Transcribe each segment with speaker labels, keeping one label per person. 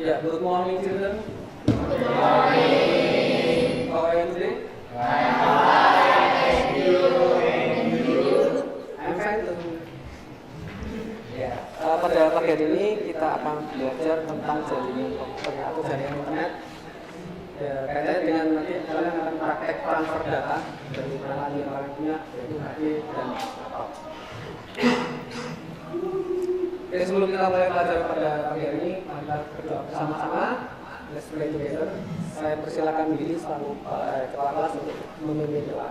Speaker 1: Yeah, good morning children. Good morning. How are you today? I'm fine, thank you. I'm fine too. Ya, pada pagi hari ini kita akan belajar tentang jaringan komputer atau jaringan internet. Ya, kaitannya dengan nanti kalian akan praktek transfer data dari orang yang punya, yaitu HP dan laptop. Oke, sebelum kita mulai belajar pada pagi hari ini, kita berdoa bersama-sama. Let's pray together. Saya persilakan Billy selaku kepala kelas untuk memimpin doa.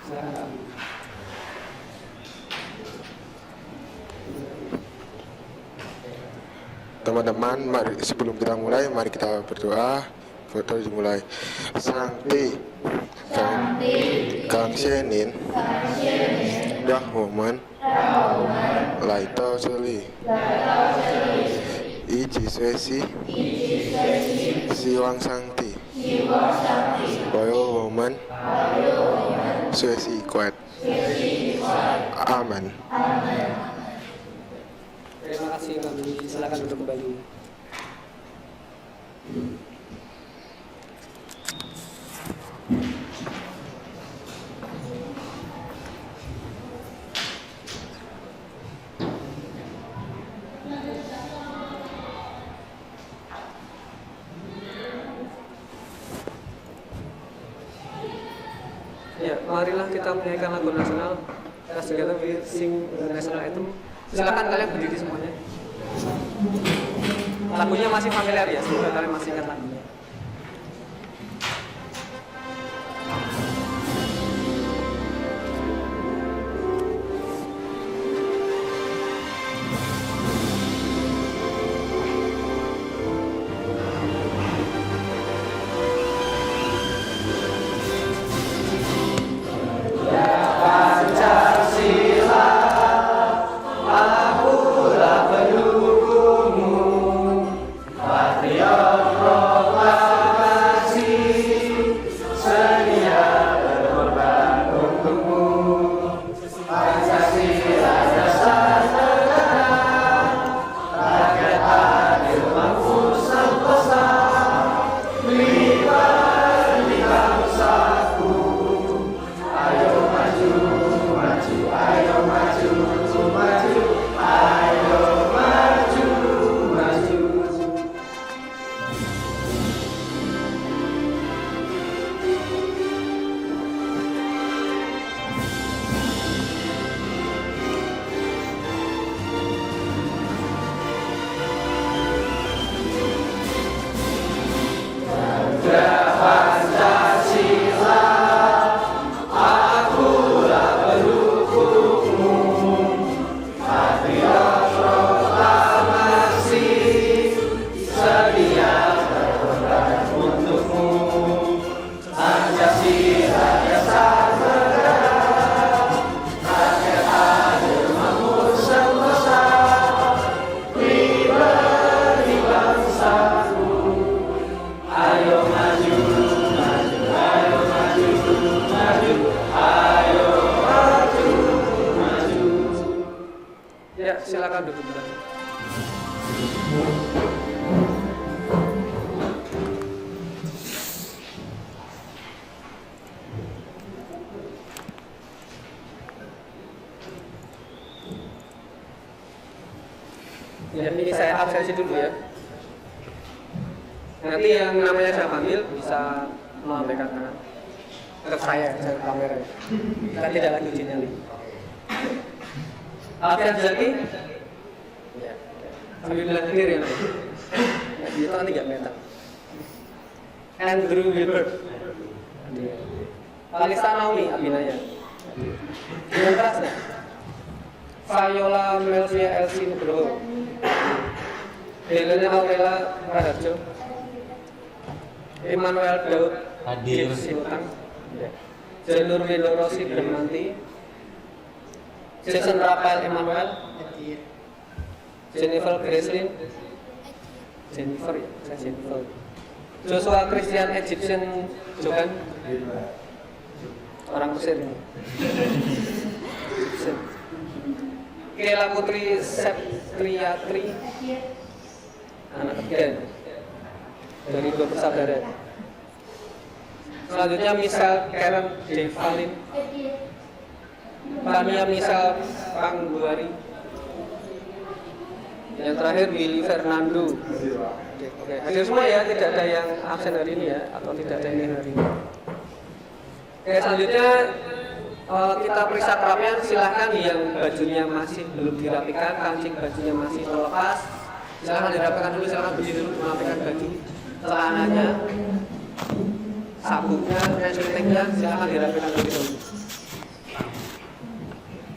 Speaker 1: Silakan Kak.
Speaker 2: Teman-teman, mari sebelum kita mulai, mari kita berdoa. Berdoa dimulai. Sancti, Kangsenin, Rahman, Laito Seli, Iji Swesi, Siwang Sangti, Boyo Woman, Swesi Kuat. Amin.
Speaker 1: Terima kasih kami. Silakan duduk kembali. Ya, marilah kita menyanyikan lagu nasional. Let's together we sing the national anthem. Silakan kalian berdiri semuanya. Lagunya masih familiar ya, semoga kalian masih ingat lagunya. Ya, silakan duduk kembali. Ya, ini saya absensi dulu ya. Nanti yang namanya saya panggil bisa melambaikan tangan ke saya kamera. Kita tidak lagi uji nyali. Alfian Zaki, ya, sambil bilang sendiri ya, itu nanti gak metal. Andrew Wilbert, Alisa Naomi Abinaya, Dian Prasna, Viola Melvia Elsie Nugroho, Helena Aurela Raharjo, Emmanuel Daud
Speaker 3: hadir,
Speaker 1: Sintang, Jalur Widorosi Bermanti, Jason Rafael Emmanuel, Jennifer Gracelyn, Jennifer ya, saya Jennifer, Joshua Christian Egyptian Jokan, orang Mesir ini, Kela Putri Septriatri, anak ketiga dari 2 bersaudara. Selanjutnya Michelle Karen Devalin, Tania Michelle Pangguari. Yang terakhir Willy Fernando. Oke, hadir semua ya, tidak ada yang absen hari ini ya, atau tidak ada yang hari ini. Oke, selanjutnya kita periksa kerapian. Silahkan yang bajunya masih belum dirapikan, kancing bajunya masih terlepas, silahkan dirapikan dulu, silahkan berdiri dulu merapikan baju, celananya, sabuknya, resletingnya, silahkan dirapikan dulu.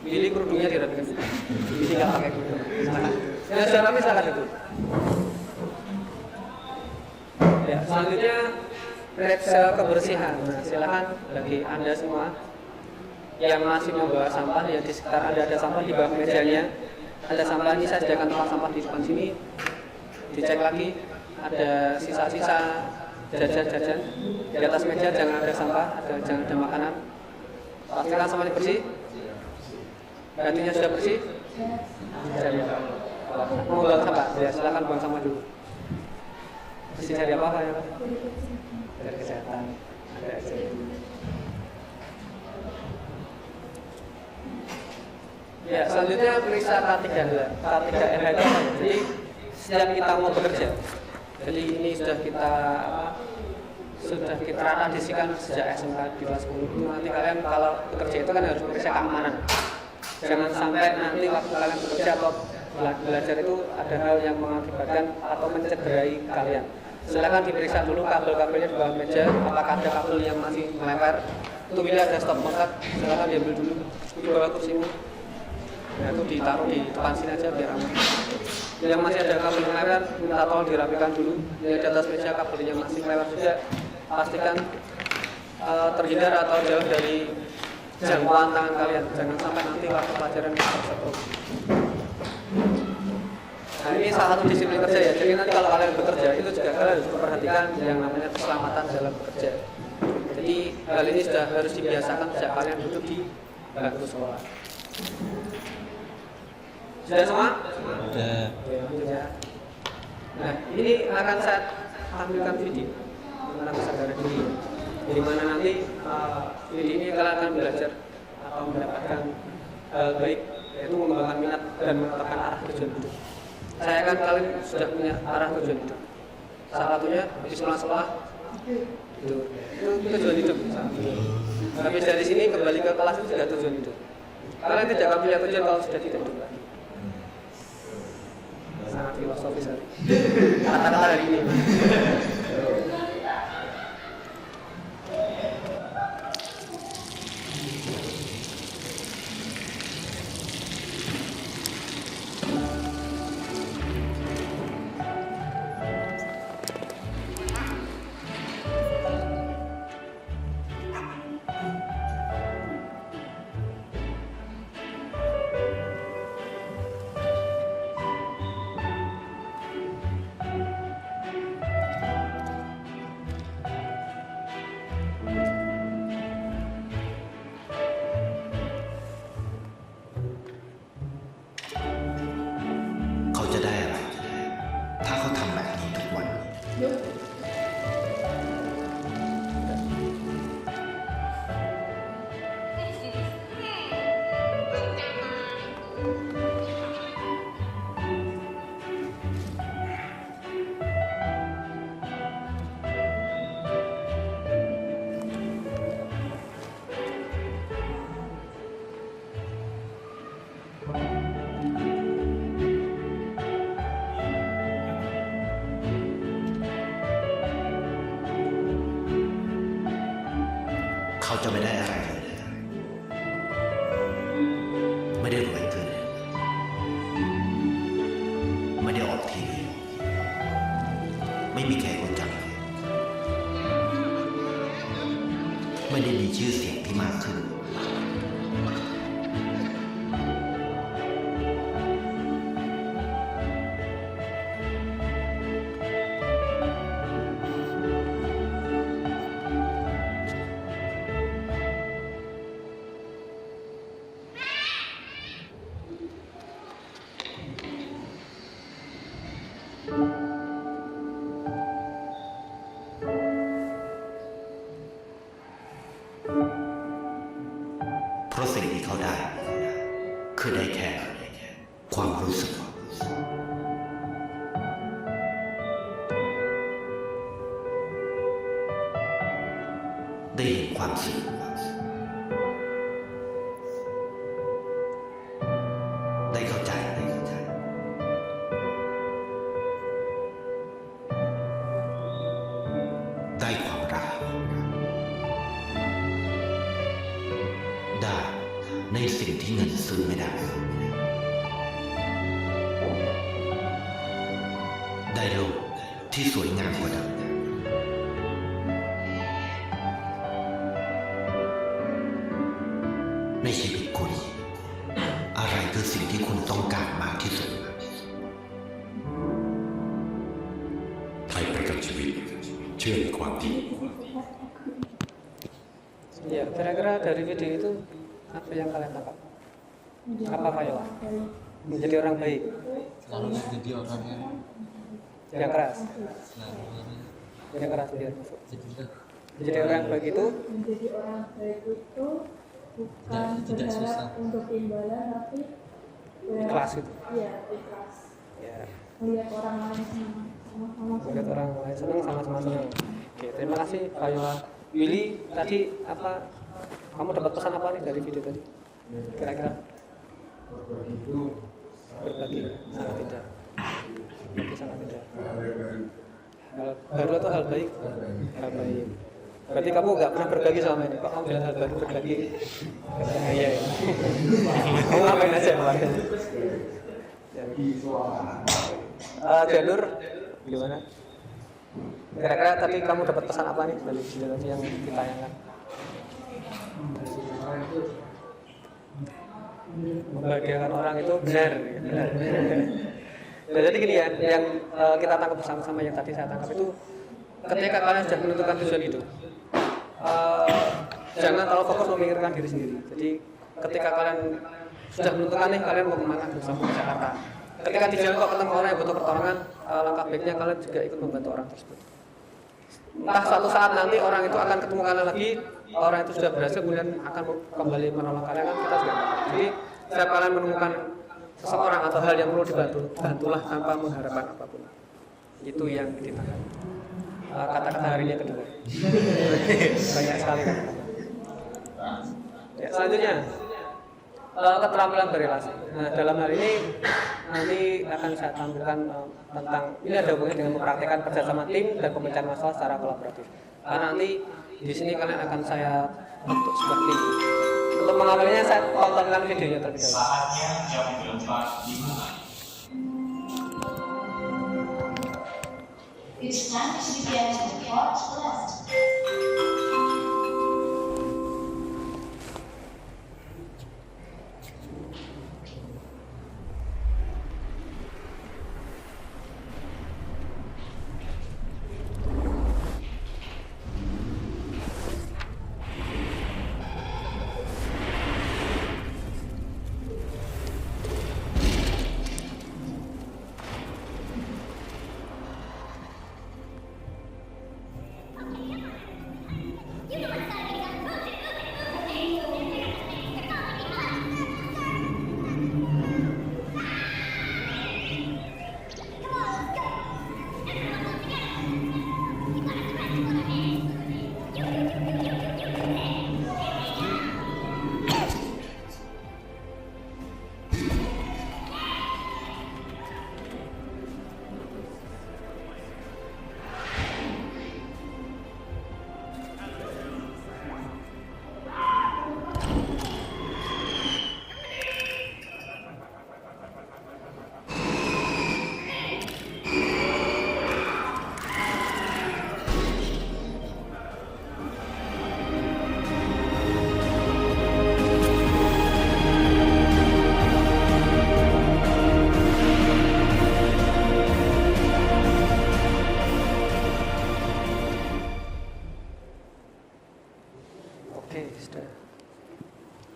Speaker 1: Pilih kerudungnya dirapikan dulu. Pilih nggak pakai kerudung. Silahkan. Yang sudah rapi silahkan itu. Ya, selanjutnya periksa kebersihan. Nah, silahkan bagi Anda semua yang masih membawa sampah, ya di sekitar Anda ada sampah di bawah mejanya, ada sampah ini, saya sediakan tempat sampah di depan sini. Dicek lagi, ada sisa-sisa jajan-jajan di atas meja, jangan ada sampah, jangan ada makanan. Pastikan sampahnya bersih. Gantinya sudah bersih. Mau buang sampah, ya silakan buang sampah dulu. Bersih dari apa ya? Dari kesehatan. Ada aja. Ya, selanjutnya periksa K3R itu. Jadi setiap kita mau bekerja, jadi ini sudah kita tradisikan sejak SMK di kelas 10 itu. Nanti kalian kalau bekerja itu kan harus periksa keamanan. Jangan sampai nanti waktu kalian bekerja atau belajar itu ada hal yang mengakibatkan atau mencederai kalian. Silakan diperiksa dulu kabel-kabelnya di bawah meja, apakah ada kabel yang masih melempar. Untuk bila ada stop kontak, silakan diambil dulu di bawah kursimu. Nah, itu ditaruh di depan sini aja biar aman. Yang masih ada kabel melempar, minta tolong dirapikan dulu. Yang di atas meja kabelnya masih melempar juga, pastikan terhindar atau jauh dari jangkauan tangan kalian. Jangan sampai nanti waktu pelajaran tersetruk. Nah, ini salah satu disiplin kerja ya. Jadi nanti kalau kalian bekerja itu juga kalian harus memperhatikan yang namanya keselamatan dalam bekerja. Jadi hal ini sudah harus dibiasakan sejak kalian duduk di bangku sekolah. Sudah semua? Sudah. Ya. Nah, ini akan saya tampilkan video tentang kesadaran diri. Di mana nanti video ini kalian akan belajar atau mendapatkan hal baik, yaitu mengembangkan minat dan menetapkan arah tujuan hidup. Saya kan kalian sudah punya arah tujuan hidup. Salah satunya di sekolah itu tujuan hidup. Habis dari sini kembali ke kelas itu sudah tujuan hidup. Kalian tidak akan punya tujuan kalau sudah tidak hidup lagi. Sangat filosofis hari. Kata-kata hari ini.
Speaker 3: เขาจะไม่ได้อะไรเลยไม่ได้รวยขึ้นไม่ได้ออกทีวีไม่มีใครรู้จักไม่ได้มีชื่อเสียงที่มากขึ้น คือได้แค่ความรู้สึกได้เห็นความจริงได้เข้าใจได้ความรักได้ในสิ่งที่เงินซื้อไม่ได้ได้โลกที่สวยงามกว่าเดิมในชีวิตคุณอะไรคือสิ่งที่คุณต้องการมากที่สุด
Speaker 4: ไทยประกันชีวิตเชื่อในความดี
Speaker 1: Ya, kira-kira dari video itu apa yang kalian tangkap? Apa Fayola? Menjadi orang baik.
Speaker 5: Lalu jadi orang
Speaker 1: Yang keras.
Speaker 5: nah,
Speaker 1: Yang keras biar masuk.
Speaker 5: jadi
Speaker 1: Menjadi orang baik itu
Speaker 6: Menjadi orang baik itu bukan
Speaker 5: Tidak susah.
Speaker 6: berharap untuk imbalan tapi
Speaker 1: ikhlas itu.
Speaker 6: Iya, ikhlas.
Speaker 1: Ya,
Speaker 6: Melihat orang lain senang, sama-sama
Speaker 1: melihat
Speaker 6: senang.
Speaker 1: orang lain senang sama-sama senang. Oke, terima kasih Fayola. Willy, tadi apa? Kamu dapat pesan apa nih dari video tadi? Kira-kira? Berbagi sangat tidak. Berbagi sangat tidak. Hal baru atau hal baik? Hal baik. Berarti kamu nggak pernah berbagi selama ini? Kok kamu bilang hal baru berbagi? Iya. Kamu ngapain aja kemarin? Jalur gimana? Kira-kira tadi kamu dapat pesan apa nih dari video tadi yang ditayangkan? Membahagiakan orang itu benar. Nah, jadi gini ya, yang kita tangkap bersama-sama yang tadi saya tangkap itu, ketika kalian sudah menentukan tujuan hidup, jangan terlalu fokus memikirkan diri sendiri. Jadi ketika kalian sudah menentukan nih kalian mau kemana, bersama ke Jakarta. Ketika di jalan kok ketemu orang yang butuh pertolongan, langkah baiknya kalian juga ikut membantu orang tersebut. Entah suatu saat nanti orang itu akan ketemu kalian lagi, orang itu sudah berhasil kemudian akan kembali menolong kalian, kan kita juga nggak tahu. Jadi setiap kalian menemukan seseorang atau hal yang perlu dibantu, bantulah tanpa mengharapkan apapun. Itu yang ditangkap. Kata-kata hari ini yang kedua. Banyak sekali kata-kata. Ya, selanjutnya keterampilan berrelasi. Nah, dalam hal ini nanti akan saya tampilkan tentang ini ada hubungannya dengan mempraktikkan kerjasama tim dan pemecahan masalah secara kolaboratif. Karena nanti di sini kalian akan saya bentuk sebuah tim. Untuk mengambilnya saya tontonkan videonya terlebih dahulu.
Speaker 7: Saatnya jam 4 dimulai.
Speaker 8: It's time to begin the fourth list.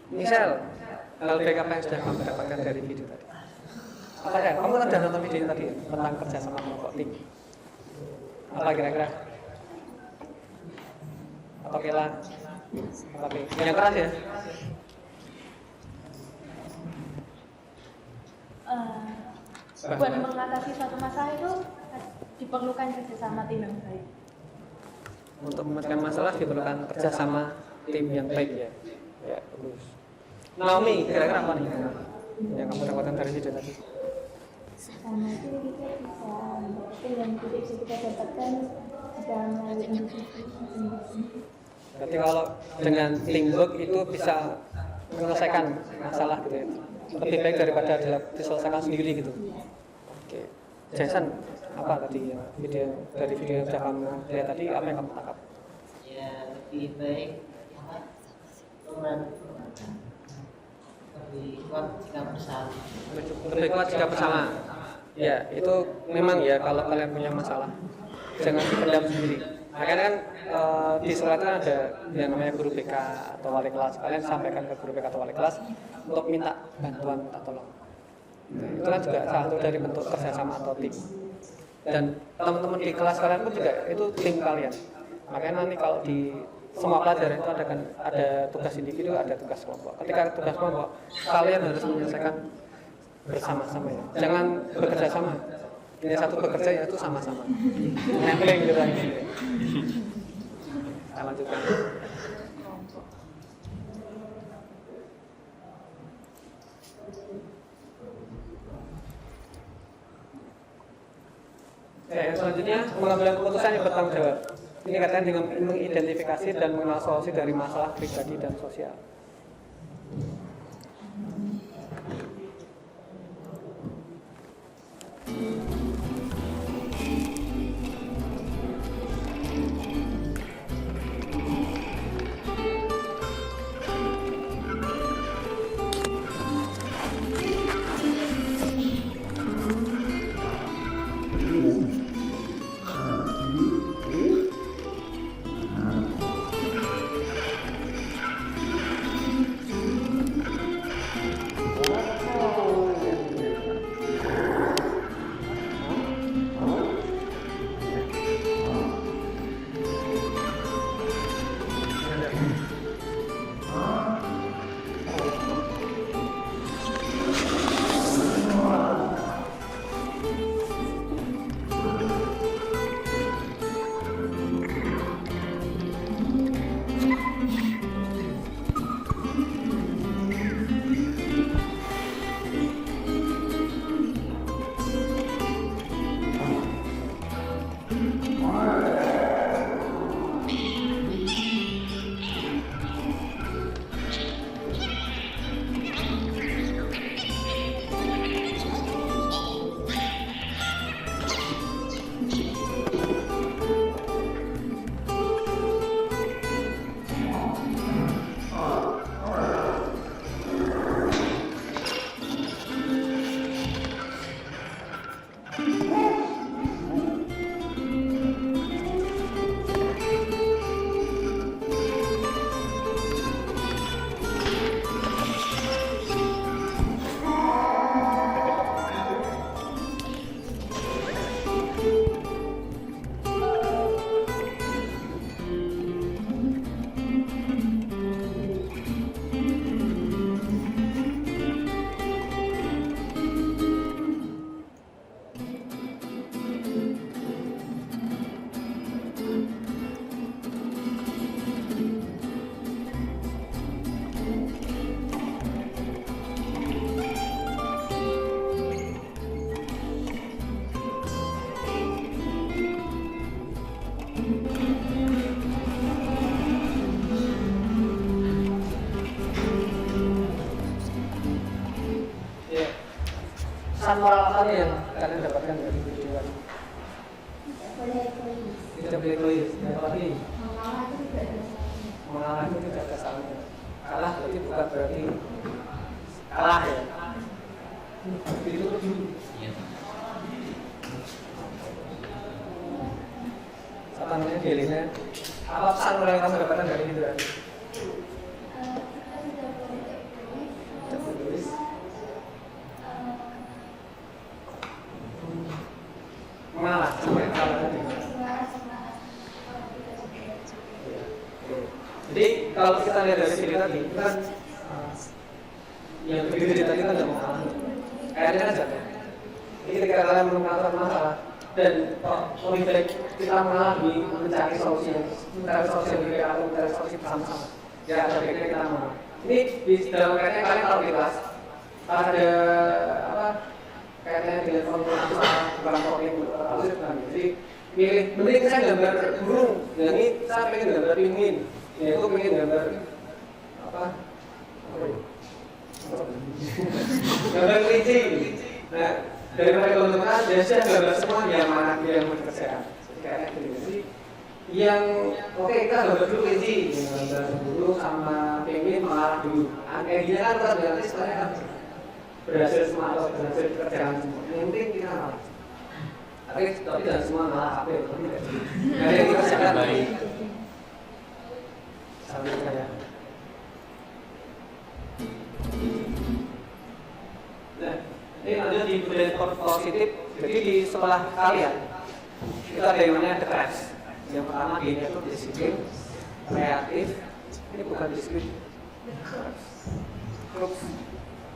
Speaker 1: Misal, hal baik apa yang sudah kamu dapatkan dari video tadi? Apa ya? Kamu kan sudah nonton video tadi ya, tentang kerja sama kelompok tim. Apa kira-kira? Atau Kela? Apa yang keras ya?
Speaker 6: buat mengatasi suatu masalah itu diperlukan kerjasama tim yang baik.
Speaker 1: Untuk memecahkan masalah diperlukan kerjasama tim yang baik ya. Ya, bagus. Naomi, kira-kira apa nih yang kamu dapatkan dari video tadi?
Speaker 6: Sama itu kita bisa mendapatkan yang bisa kita dapatkan jika melalui individu masing-masing.
Speaker 1: Berarti kalau dengan teamwork itu bisa menyelesaikan masalah gitu ya. Lebih baik daripada diselesaikan sendiri gitu. Oke. Jason, apa tadi ya dari video yang sudah kamu lihat tadi, apa yang kamu tangkap?
Speaker 9: Ya lebih baik lebih kuat jika bersama.
Speaker 1: Lebih kuat jika bersama. Ya, itu memang ya kalau kalian punya masalah jangan dipendam sendiri. Makanya kan di sekolah itu ada yang namanya guru BK atau wali kelas. Kalian sampaikan ke guru BK atau wali kelas untuk minta bantuan, minta tolong. Itu kan juga salah satu dari bentuk kerjasama atau tim. Dan teman-teman di kelas kalian pun juga itu tim kalian. Makanya nanti kalau di semua pelajaran itu ada tugas individu, ada tugas kelompok. Ketika tugas kelompok, kalian harus menyelesaikan bersama-sama ya. Jangan bekerja sama. Ini satu bekerja ya itu sama-sama. Nempeleng gitu aja. Kita lanjutkan. Yang selanjutnya mengambil keputusan yang bertanggung jawab. Ini katanya dengan mengidentifikasi dan mengenal solusi dari masalah pribadi dan sosial. Pesan moral apa yang kalian dapatkan dari video ini? Tidak boleh egois. Apa lagi? Mengalah itu tidak ada salahnya. Kalah berarti bukan berarti kalah ya. Itu dulu. Apa namanya Delina? Apa pesan moral yang kamu dapatkan dari video ini? Mengalah sampai kalah tadi. Jadi kalau kita lihat dari video tadi kan yang video tadi kan nggak mau kalah. Kayaknya aja ketika kalian menemukan suatu masalah dan lebih baik kita mencari solusi yang lebih baik atau mencari solusi bersama-sama. Ya, ada baiknya kita mau. Ini di dalam kaitannya kalian tahu di kelas ada apa kaitannya dengan konflik jadi milih mending saya gambar burung, yang ini saya pengen gambar penguin, ya itu pengen gambar apa gambar kelinci. Nah, daripada teman-teman biasanya gambar semua yang mana yang mau dikerjakan. Kayak gitu. Jadi yang oke kita gambar dulu kelinci, gambar burung sama penguin mengarah dulu. Kayak gini kan kita berarti sebenarnya kan berhasil semua atau berhasil kerjaan semua. Yang penting kita ngalah. Tapi jangan semua ngalah HP. Nah, yang kita kerjakan sambil saya. Nah, ini lanjut di budaya positif. Jadi di sekolah kalian itu ada yang namanya the crafts. Yang pertama dia itu disiplin, kreatif. Ini bukan disiplin. Terus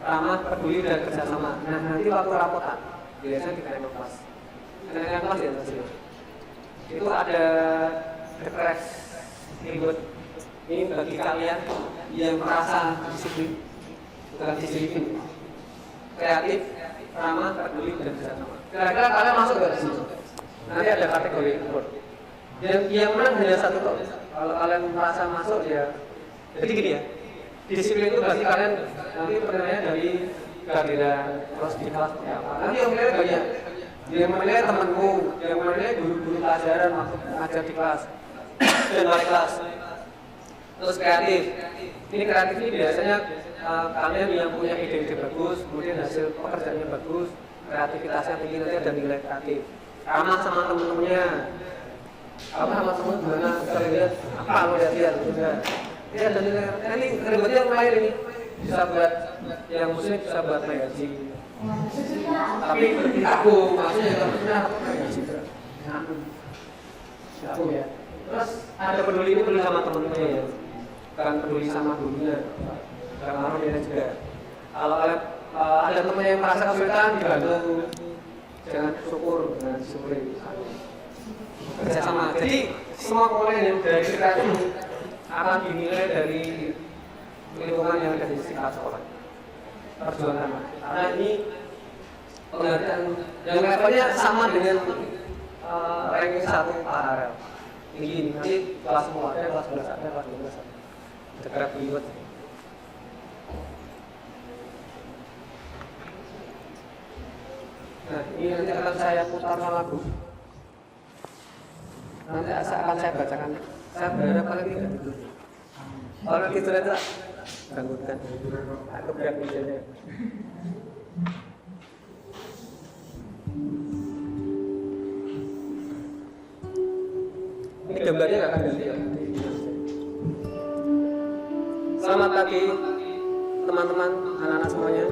Speaker 1: ramah, peduli dan kerjasama. Nah, nanti waktu rapotan biasanya di kelas kelas ya tadi. Itu ada the crafts ribut. Ini bagi kalian yang merasa disiplin, bukan disiplin, kreatif, ramah, peduli dan kerjasama. Kira-kira kalian masuk ke sini? Nanti ada kategori reward. Yang menang hanya satu kok. Kalau kalian merasa masuk ya, jadi gini ya. Disiplin itu berarti kalian nanti penilaian dari kehadiran terus di kelas seperti apa. Nanti yang menilai banyak. Yang menilai temanmu, yang menilai guru-guru pelajaran waktu ngajar di kelas dan balik kelas. Terus kreatif. Ini kreatif ini biasanya kalian yang punya ide-ide bagus, kemudian hasil pekerjaannya bagus, kreativitasnya tinggi, nanti ada nilai kreatif. Ramah sama teman-temannya. Apa sama teman gimana? Kalian lihat apa lo lihat juga. Ya dan ini ribetnya lain ini bisa buat yang muslim bisa buat ngaji. Tapi aku maksudnya ngaji aku ya. Terus ada peduli ini peduli sama temennya ya, bukan peduli sama gurunya. Karena dia juga. Kalau ada teman yang merasa kesulitan dibantu, jangan syukur dengan syukur kerjasama. Jadi semua komponen yang dari kreatif akan dinilai dari lingkungan yang ada di sekitar sekolah. Perjuangan, karena ini penghargaan yang levelnya sama dengan ranking 1 paralel. Tinggi ini nanti kelas 10 ada, kelas 11 ada, kelas 12 ada. Dekat ribet. Nah, ini nanti akan saya putarkan lagu. Nanti akan saya bacakan. Saya berharap kalian tidak tidur. Kalau tidur itu ganggukan. Aku berat misalnya. Ini gambarnya nggak akan ganti. Selamat pagi teman-teman, anak-anak semuanya.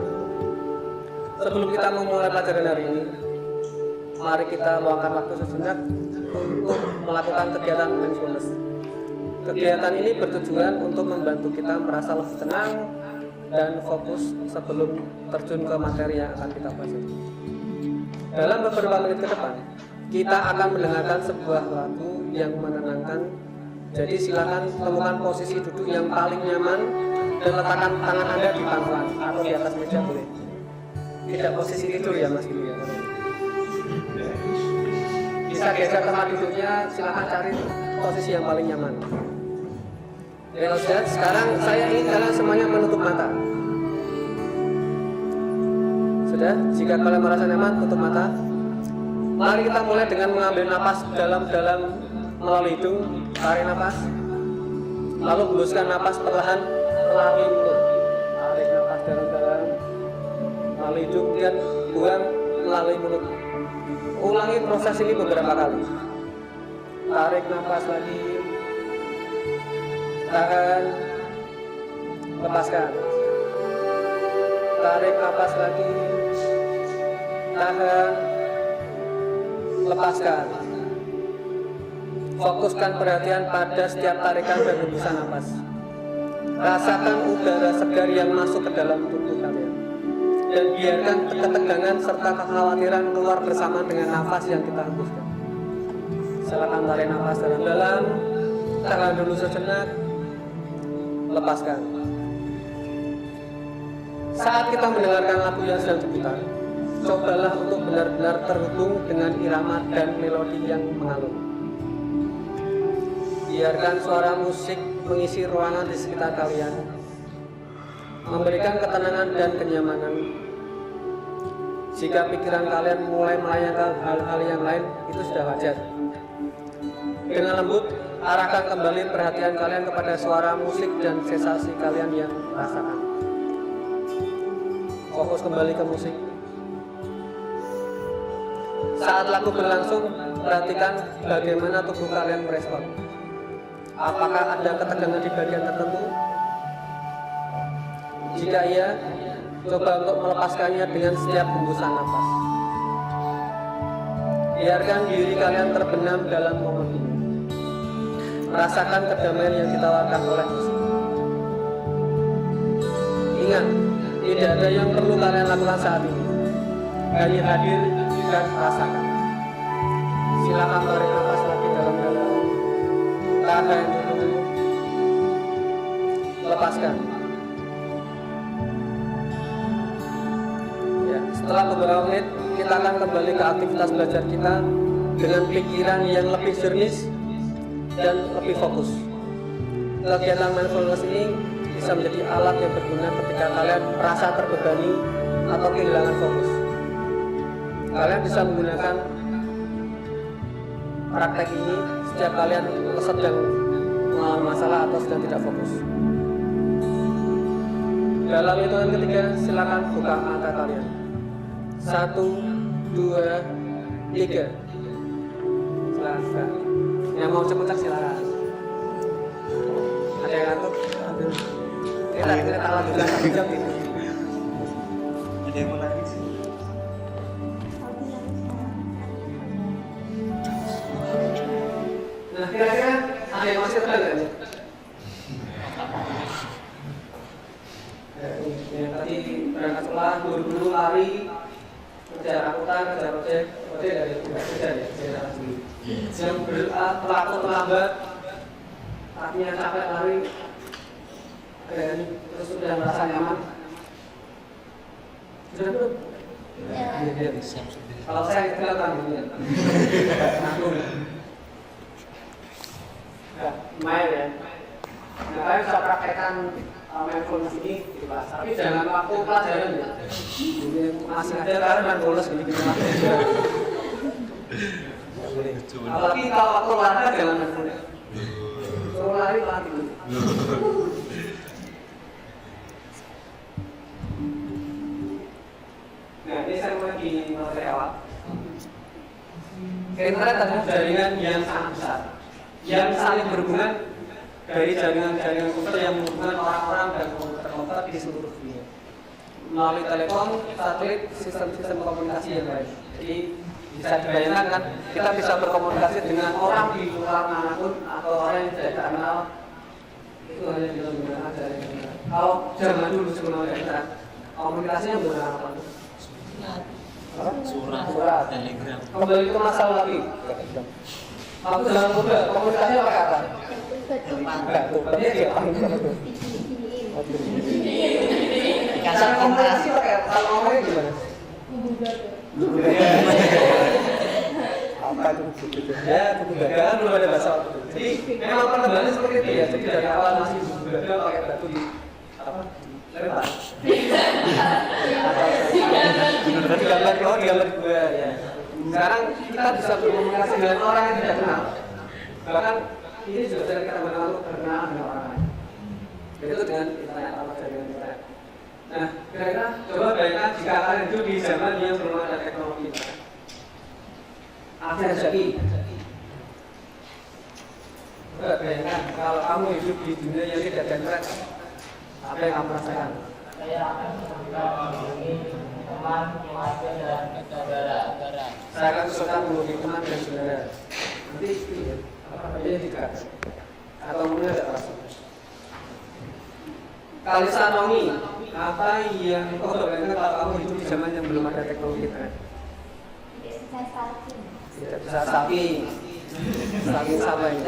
Speaker 1: Sebelum kita memulai pelajaran hari ini, mari kita luangkan waktu sejenak untuk melakukan kegiatan mindfulness. Kegiatan ini bertujuan untuk membantu kita merasa lebih tenang dan fokus sebelum terjun ke materi yang akan kita pelajari. Dalam beberapa menit ke depan, kita akan mendengarkan sebuah lagu yang menenangkan. Jadi silakan temukan posisi duduk yang paling nyaman dan letakkan tangan Anda di pangkuan atau di atas meja boleh. Tidak posisi tidur ya Mas Gili ya. Bisa geser tempat duduknya, silakan cari posisi yang paling nyaman. Ya Ustaz, sekarang saya ingin kalian semuanya menutup mata. Sudah? Jika kalian merasa nyaman, tutup mata. Mari kita mulai dengan mengambil napas dalam-dalam melalui hidung, tarik napas. Lalu hembuskan napas perlahan melalui mulut. Tarik napas dalam-dalam melalui hidung dan buang melalui mulut. Ulangi proses ini beberapa kali. Tarik napas lagi. Tahan. Lepaskan. Tarik napas lagi. Tahan. Lepaskan. Fokuskan perhatian pada setiap tarikan dan hembusan napas. Rasakan udara segar yang masuk ke dalam tubuh kalian. Dan biarkan ketegangan serta kekhawatiran keluar bersama dengan nafas yang kita hembuskan. Silakan tarik nafas dalam-dalam, tahan dulu sejenak, lepaskan. Saat kita mendengarkan lagu yang sedang diputar, cobalah untuk benar-benar terhubung dengan irama dan melodi yang mengalun. Biarkan suara musik mengisi ruangan di sekitar kalian, memberikan ketenangan dan kenyamanan. Jika pikiran kalian mulai melayangkan hal-hal yang lain, itu sudah wajar. Dengan lembut, arahkan kembali perhatian kalian kepada suara musik dan sensasi kalian yang rasakan. Fokus kembali ke musik. Saat lagu berlangsung, perhatikan bagaimana tubuh kalian merespon. Apakah ada ketegangan di bagian tertentu? Jika iya, coba untuk melepaskannya dengan setiap hembusan nafas. Biarkan diri kalian terbenam dalam momen ini. Rasakan kedamaian yang ditawarkan oleh musik. Ingat, tidak ada yang perlu kalian lakukan saat ini. Hanya hadir dan rasakan. Silakan tarik nafas lagi dalam-dalam. Tahan dulu. Lepaskan. Ya, setelah beberapa menit, kita akan kembali ke aktivitas belajar kita dengan pikiran yang lebih jernih dan lebih fokus. Kegiatan mindfulness ini bisa menjadi alat yang berguna ketika kalian merasa terbebani atau kehilangan fokus. Kalian bisa menggunakan praktek ini setiap kalian sedang mengalami masalah atau sedang tidak fokus. Dalam hitungan ketiga, silakan buka mata kalian. 1, 2, 3. Silakan. Yang mau cepat silakan. Ada yang ngantuk? Kita tahu juga 1 jam ini.
Speaker 5: Ada yang mau nangis?
Speaker 1: Nah, kira-kira ada yang masih tegang nggak nih? Yang tadi berangkat sekolah, buru-buru lari, kejar angkutan, kejar ojek dari tidak kejar ya, saya sendiri. Yang pelaku terlambat, artinya capek lari, dan terus sudah merasa nyaman. Sudah belum? Ya. Kalau saya kelihatan gitu ya. Aku. Ya, lumayan ya. Nah, kalian bisa praktekkan mindfulness ini di kelas, tapi jangan waktu pelajaran ya. Jadi masih ada kalian mindfulness gini-gini aja. Apalagi kalau waktu olahraga jangan mindfulness. Kalau lari malah gitu. Nah, ini saya mulai di materi awal. Internet adalah jaringan yang sangat besar, yang saling berhubungan dari jaringan-jaringan komputer yang menghubungkan orang-orang dan komputer-komputer di seluruh dunia melalui telepon, satelit, sistem-sistem komunikasi yang lain. Jadi bisa dibayangkan kan, kita bisa berkomunikasi dengan orang di luar manapun atau orang yang tidak kenal. Itu hanya dengan menggunakan jaringan. Kalau zaman dulu sebelum ada internet, komunikasinya menggunakan apa? Surat, telegram. Kembali ke masalah lagi. Waktu zaman muda, komunikasinya pakai apa? Enggak, tuh, berarti dia paham sama tuh. Cara komunikasi pakai apa? Kalau ngomongnya gimana? Apa itu? Ya, buku gagal belum ada bahasa waktu itu. Jadi memang penebalannya seperti itu ya. Jadi dari awal masih buku gagal pakai batu di apa? Lempar. Berarti gambar kau gambar gue ya. Sekarang kita bisa berkomunikasi dengan orang yang tidak kenal. Bahkan ini juga sering kita gunakan untuk berkenalan dengan orang lain. Itu dengan internet atau jaringan internet. Nah, kira-kira coba bayangkan jika kalian hidup di zaman yang belum ada teknologi internet. Apa yang terjadi? Coba bayangkan kalau kamu hidup di dunia yang tidak ada internet, apa yang kamu rasakan?
Speaker 9: Saya akan menghubungi teman, keluarga, dan saudara.
Speaker 1: Saya akan kesulitan menghubungi teman dan saudara. Nanti apa tidak? Atau mungkin ada rasa. Kalisa Nomi Apa yang kau bayangkan kalau kamu hidup di zaman yang belum ada teknologi internet? Tidak bisa stalking. Stalking siapa ini?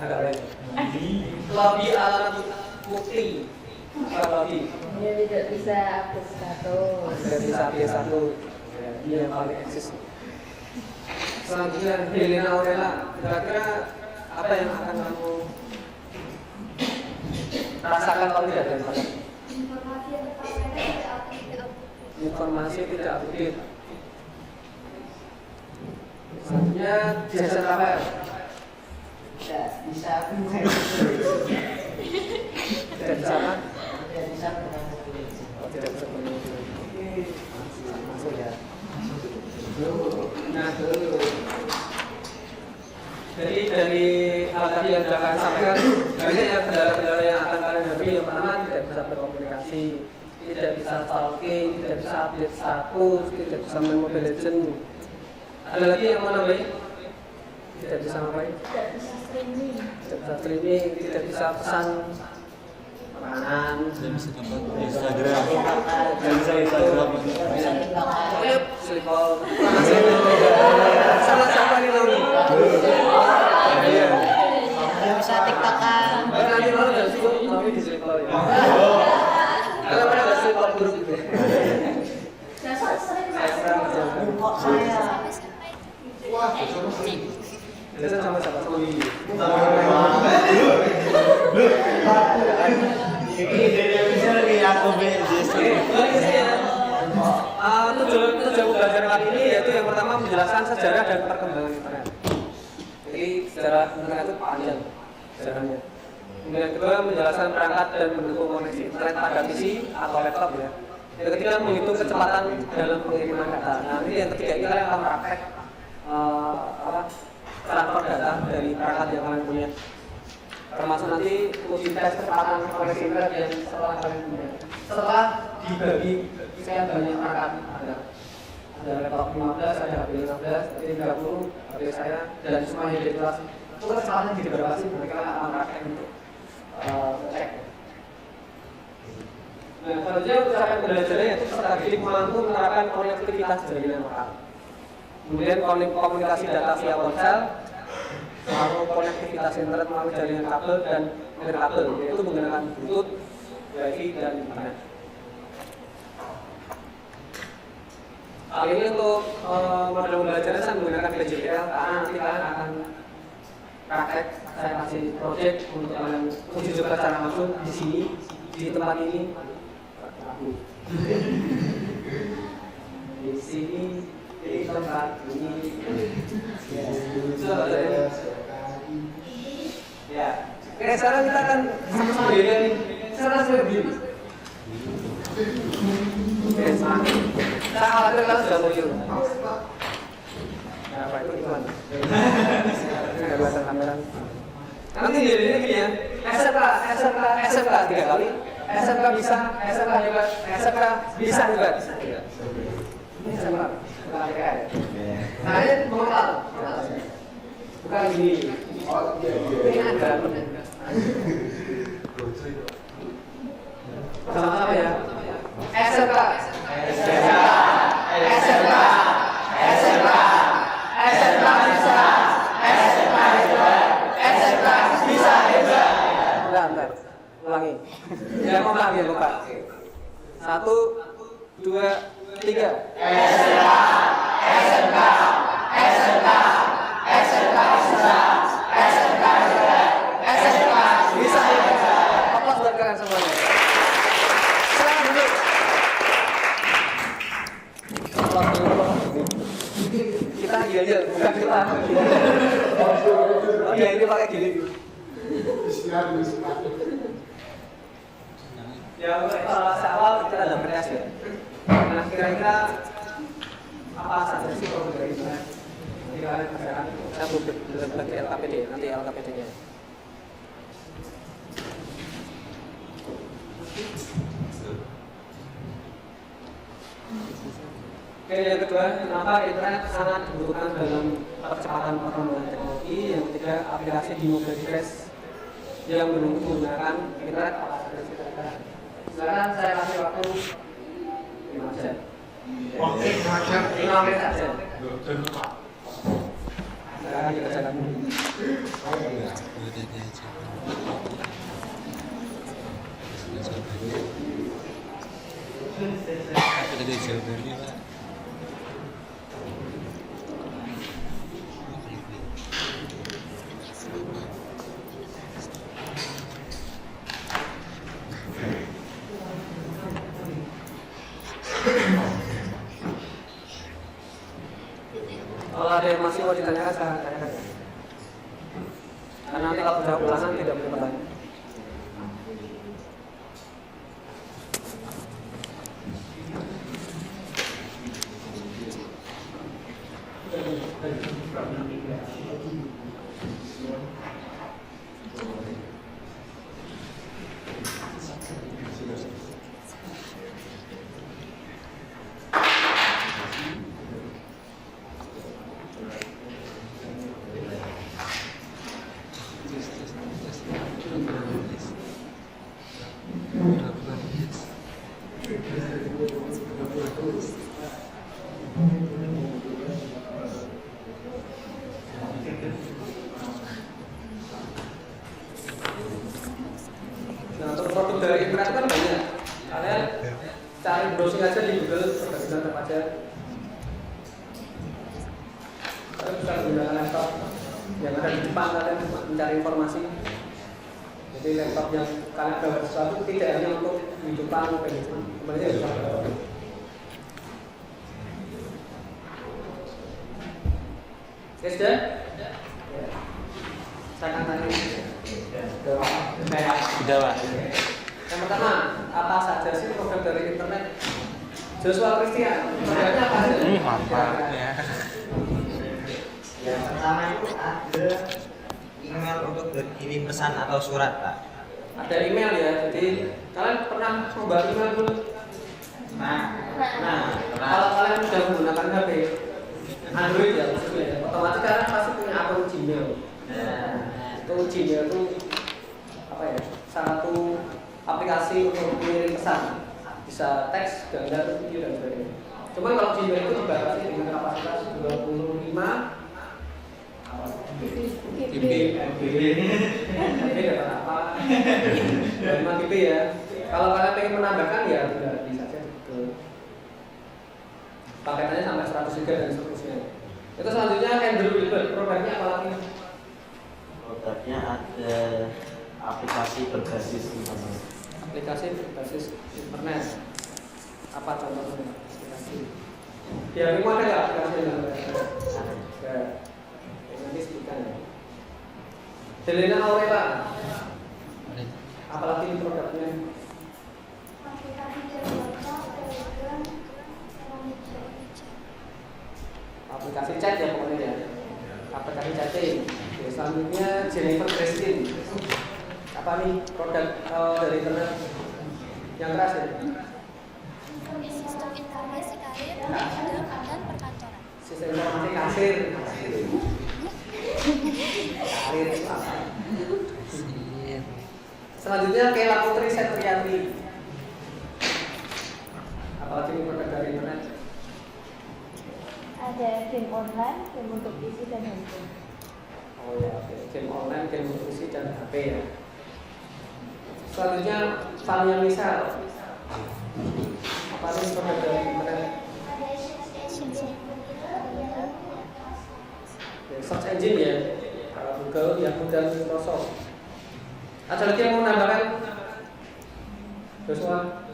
Speaker 1: Agak lain. Lobby alat bukti. Lobby.
Speaker 6: Dia tidak bisa update status.
Speaker 1: Tidak bisa update status. Dia yang paling eksis. Selanjutnya Helena Aurela, kira-kira apa yang akan kamu rasakan kalau tidak ada internet? Informasi tidak update. Selanjutnya Jason Rafael.
Speaker 9: Tidak bisa
Speaker 1: Tidak bisa apa?
Speaker 9: tidak bisa menang
Speaker 1: Oh, tidak bisa menuju. Masuk ya. Nah, jadi dari hal tadi yang sudah kalian sampaikan, banyak ya kendala-kendala yang akan kalian hadapi. Yang pertama, tidak bisa berkomunikasi, tidak bisa stalking, tidak bisa update status, tidak bisa main Mobile Legends. Ada lagi yang mau nambahin? Tidak bisa ngapain?
Speaker 6: Tidak bisa streaming.
Speaker 1: Tidak bisa streaming, tidak bisa pesan makanan,
Speaker 5: Instagram. Bisa Instagram.
Speaker 1: selipol. Sama siapa nih Naomi? Iya.
Speaker 6: Bisa tiktokan.
Speaker 1: Nanti malam dan subuh Naomi di selipol ya. Karena pada nggak selipol buruk gitu.
Speaker 6: Saya sering
Speaker 1: Biasanya sama siapa? Sama Bibi. Tujuan belajar kali ini yaitu yang pertama menjelaskan sejarah dan perkembangan internet. Jadi sejarah internet itu panjang sejarahnya. Kemudian yang kedua menjelaskan perangkat dan mendukung koneksi internet pada PC atau laptop ya. Yang ketiga menghitung kecepatan dalam pengiriman data. Nah ini yang ketiga ini kalian akan praktek transfer data dari perangkat yang kalian punya. Termasuk nanti uji tes kecepatan koneksi internet yang setelah kalian punya. Setelah dibagi sekian banyak perangkat ada laptop 15, ada HP 15, ada 30, HP saya dan semua yang di kelas. Itu kecepatannya gitu berapa sih? Mereka akan praktek untuk cek. Nah, selanjutnya cara belajarnya yaitu peserta didik mampu menerapkan konektivitas jaringan lokal. Kemudian komunikasi data via ponsel, lalu konektivitas internet melalui jaringan kabel dan nirkabel, yaitu menggunakan Bluetooth, Wi-Fi dan internet. Kali ini untuk model belajarnya saya menggunakan PJDL karena nanti kalian akan praktek. Saya kasih project untuk kalian uji coba secara langsung di sini, di tempat ini. Di sini, di tempat ini. Ya. Oke, sekarang kita akan sama-sama berdiri. Sekarang saya berdiri. Oke, semangat. Saya khawatir kalian sudah mau yuk. Nah, apa itu gimana? Saya nggak bisa kamera. Nanti dirinya gini ya. SMK 3 kali. SMK bisa, SMK juga, SMK bisa juga. Ini SMK, bukan ATK. Nah ini mengenal. Bukan gini. Ini ada. Sama-sama ya. SMK. Bentar. Ulangi. Jangan kompak ya, lupa. 1, 2, 3. Bisa. Aplaus buat kalian semuanya. Selamat duduk. Aplaus dulu. Kita gini aja, bukan kita. Oh iya, ini pakai gini. Ya, kalau awal kita ada berkas ya. Nah, kira-kira apa saja sih kalau dari itu? Jadi kalian kerjakan, saya belum bagi LKPD, nanti LKPD-nya. Oke, yang kedua, kenapa internet sangat dibutuhkan dalam percepatan perkembangan teknologi? Yang ketiga, aplikasi di mobile device yang menggunakan internet apa saja sih kira-kira? Silakan saya kasih waktu 5 jam.
Speaker 7: Oke, 5 jam.
Speaker 1: 5 menit saja. Silakan dikerjakan.
Speaker 5: Ada jawabannya Pak.
Speaker 1: Kalau ada yang masih mau ditanyakan, silahkan tanyakan. Karena nanti kalau sudah ulangan tidak boleh bertanya. Nah, untuk produk dari internet kan banyak. Kalian cari browsing aja di Google, produk apa aja. Kalian bisa menggunakan laptop yang ada di depan kalian mencari informasi. Jadi laptop yang kalian dapat sesuatu tidak hanya untuk di depan kayak gitu. Sebenarnya bisa. Oke, sudah? Saya akan tanya.
Speaker 5: Sudah Pak.
Speaker 1: Yang pertama, apa saja sih produk dari internet? Joshua Christian, produknya apa saja?
Speaker 5: Mantap ya.
Speaker 9: Yang pertama itu ada email untuk berkirim pesan atau surat, Pak.
Speaker 1: Ada email ya, jadi kalian pernah membuat email dulu?
Speaker 9: Nah,
Speaker 1: Kalau kalian sudah menggunakan HP Android ya, maksudnya ya, otomatis kalian pasti punya akun Gmail. Itu Gmail itu apa ya? Satu aplikasi untuk mengirim pesan, bisa teks, gambar, video dan sebagainya. Cuman kalau Gmail itu dibatasi dengan kapasitas 25 GB dapat apa? 5 GB ya. Kalau kalian pengen menambahkan ya sudah bisa saja gitu. Paketannya sampai 100 GB dan seterusnya. Itu selanjutnya Android Wilbur, produknya apa lagi?
Speaker 9: produknya ada aplikasi berbasis internet.
Speaker 1: Aplikasi berbasis internet. Apa contohnya? Aplikasi. Di HP ada nggak aplikasi yang ada? Nanti sebutkan ya. Delina Aurela. Apalagi produknya? Aplikasi chat ya pokoknya ya. Aplikasi chatting. Oke, selanjutnya Jennifer Christine. Apa nih produk dari internet yang keras ya?
Speaker 6: Sistem informasi karir, dan perkantoran.
Speaker 1: Sistem informasi kasir. Karir itu apa? Selanjutnya Kela Putri Setriati. Apalagi ini produk dari internet?
Speaker 6: Ada game online, game untuk PC dan handphone.
Speaker 1: Oh ya, oke. Game online, game untuk PC dan HP ya. Selanjutnya Tania Misal. Apa ini produk dari internet? Search engine ya, Google, Yahoo dan Microsoft. Ada lagi yang mau menambahkan? Joshua,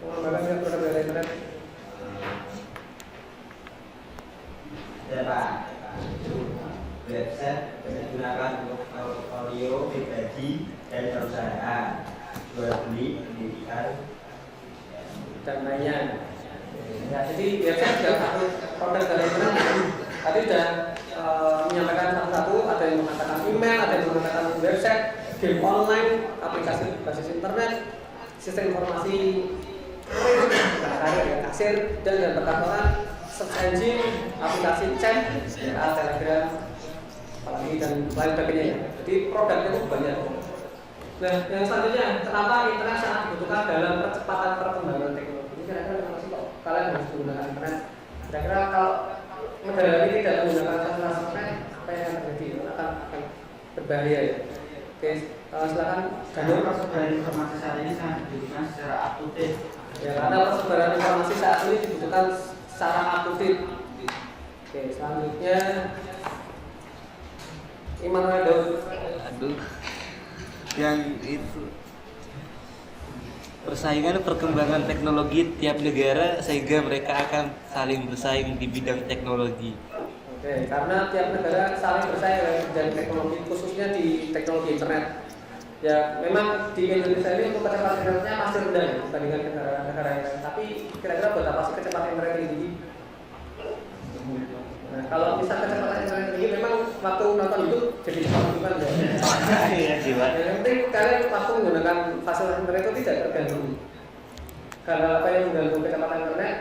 Speaker 1: mau menambahkan produk dari internet?
Speaker 9: Ada Pak, website digunakan untuk portfolio pribadi dan perusahaan, jual beli, pendidikan,
Speaker 1: Dan lainnya. Ya, jadi website juga satu produk dari internet. Tadi sudah menyampaikan satu-satu, ada yang mengatakan email, ada yang mengatakan website, game online, aplikasi berbasis internet, sistem informasi kasir dan perkantoran, search engine, aplikasi chat, Telegram, apalagi dan lain sebagainya ya. Jadi produknya itu banyak. Nah, yang selanjutnya, kenapa internet sangat dibutuhkan dalam percepatan perkembangan teknologi? Ini kira-kira kenapa sih kok kalian harus menggunakan internet? Kira-kira kalau negara ini tidak menggunakan fasilitas internet, apa yang akan terjadi? Akan berbahaya ya. Oke, silakan.
Speaker 9: Karena persebaran informasi saat ini sangat dibutuhkan secara up to date.
Speaker 1: Ya, karena persebaran informasi saat ini dibutuhkan secara up to date. Oke, selanjutnya Immanuel Daud.
Speaker 5: Aduh, yang itu persaingan perkembangan teknologi tiap negara sehingga mereka akan saling bersaing di bidang teknologi.
Speaker 1: Oke, karena tiap negara saling bersaing dalam bidang teknologi, khususnya di teknologi internet. Ya, memang di Indonesia ini untuk kecepatan internetnya masih rendah ya, dibandingkan negara-negara yang lain. Tapi kira-kira buat apa sih kecepatan internet yang tinggi? Nah, kalau bisa kecepatan internet tinggi, memang waktu nonton YouTube jadi cepat bukan ya?
Speaker 5: Iya sih Pak.
Speaker 1: Yang penting kalian waktu menggunakan fasilitas internet itu tidak terganggu. Karena apa yang mengganggu kecepatan internet,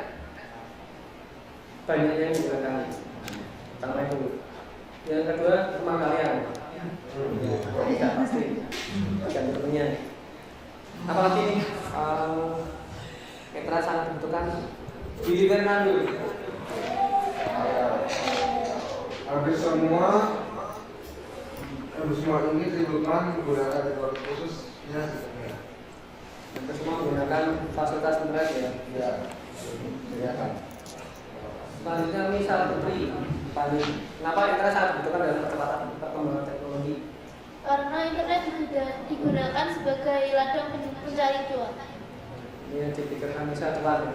Speaker 1: banyak yang menggunakan. Pertama itu. Yang kedua, rumah kalian. Tidak pasti. Tergantung temennya. Apalagi nih, internet sangat dibutuhkan. Willy Fernando.
Speaker 2: Hampir semua ini dibutuhkan menggunakan teknologi khususnya.
Speaker 1: Hampir semua menggunakan fasilitas internet ya.
Speaker 2: Ya.
Speaker 1: Kelihatan. Selanjutnya misal Putri, kenapa internet sangat dibutuhkan dalam percepatan perkembangan teknologi?
Speaker 6: Karena internet digunakan sebagai ladang pencari cuan.
Speaker 1: Ini yang dipikirkan bisa cuan.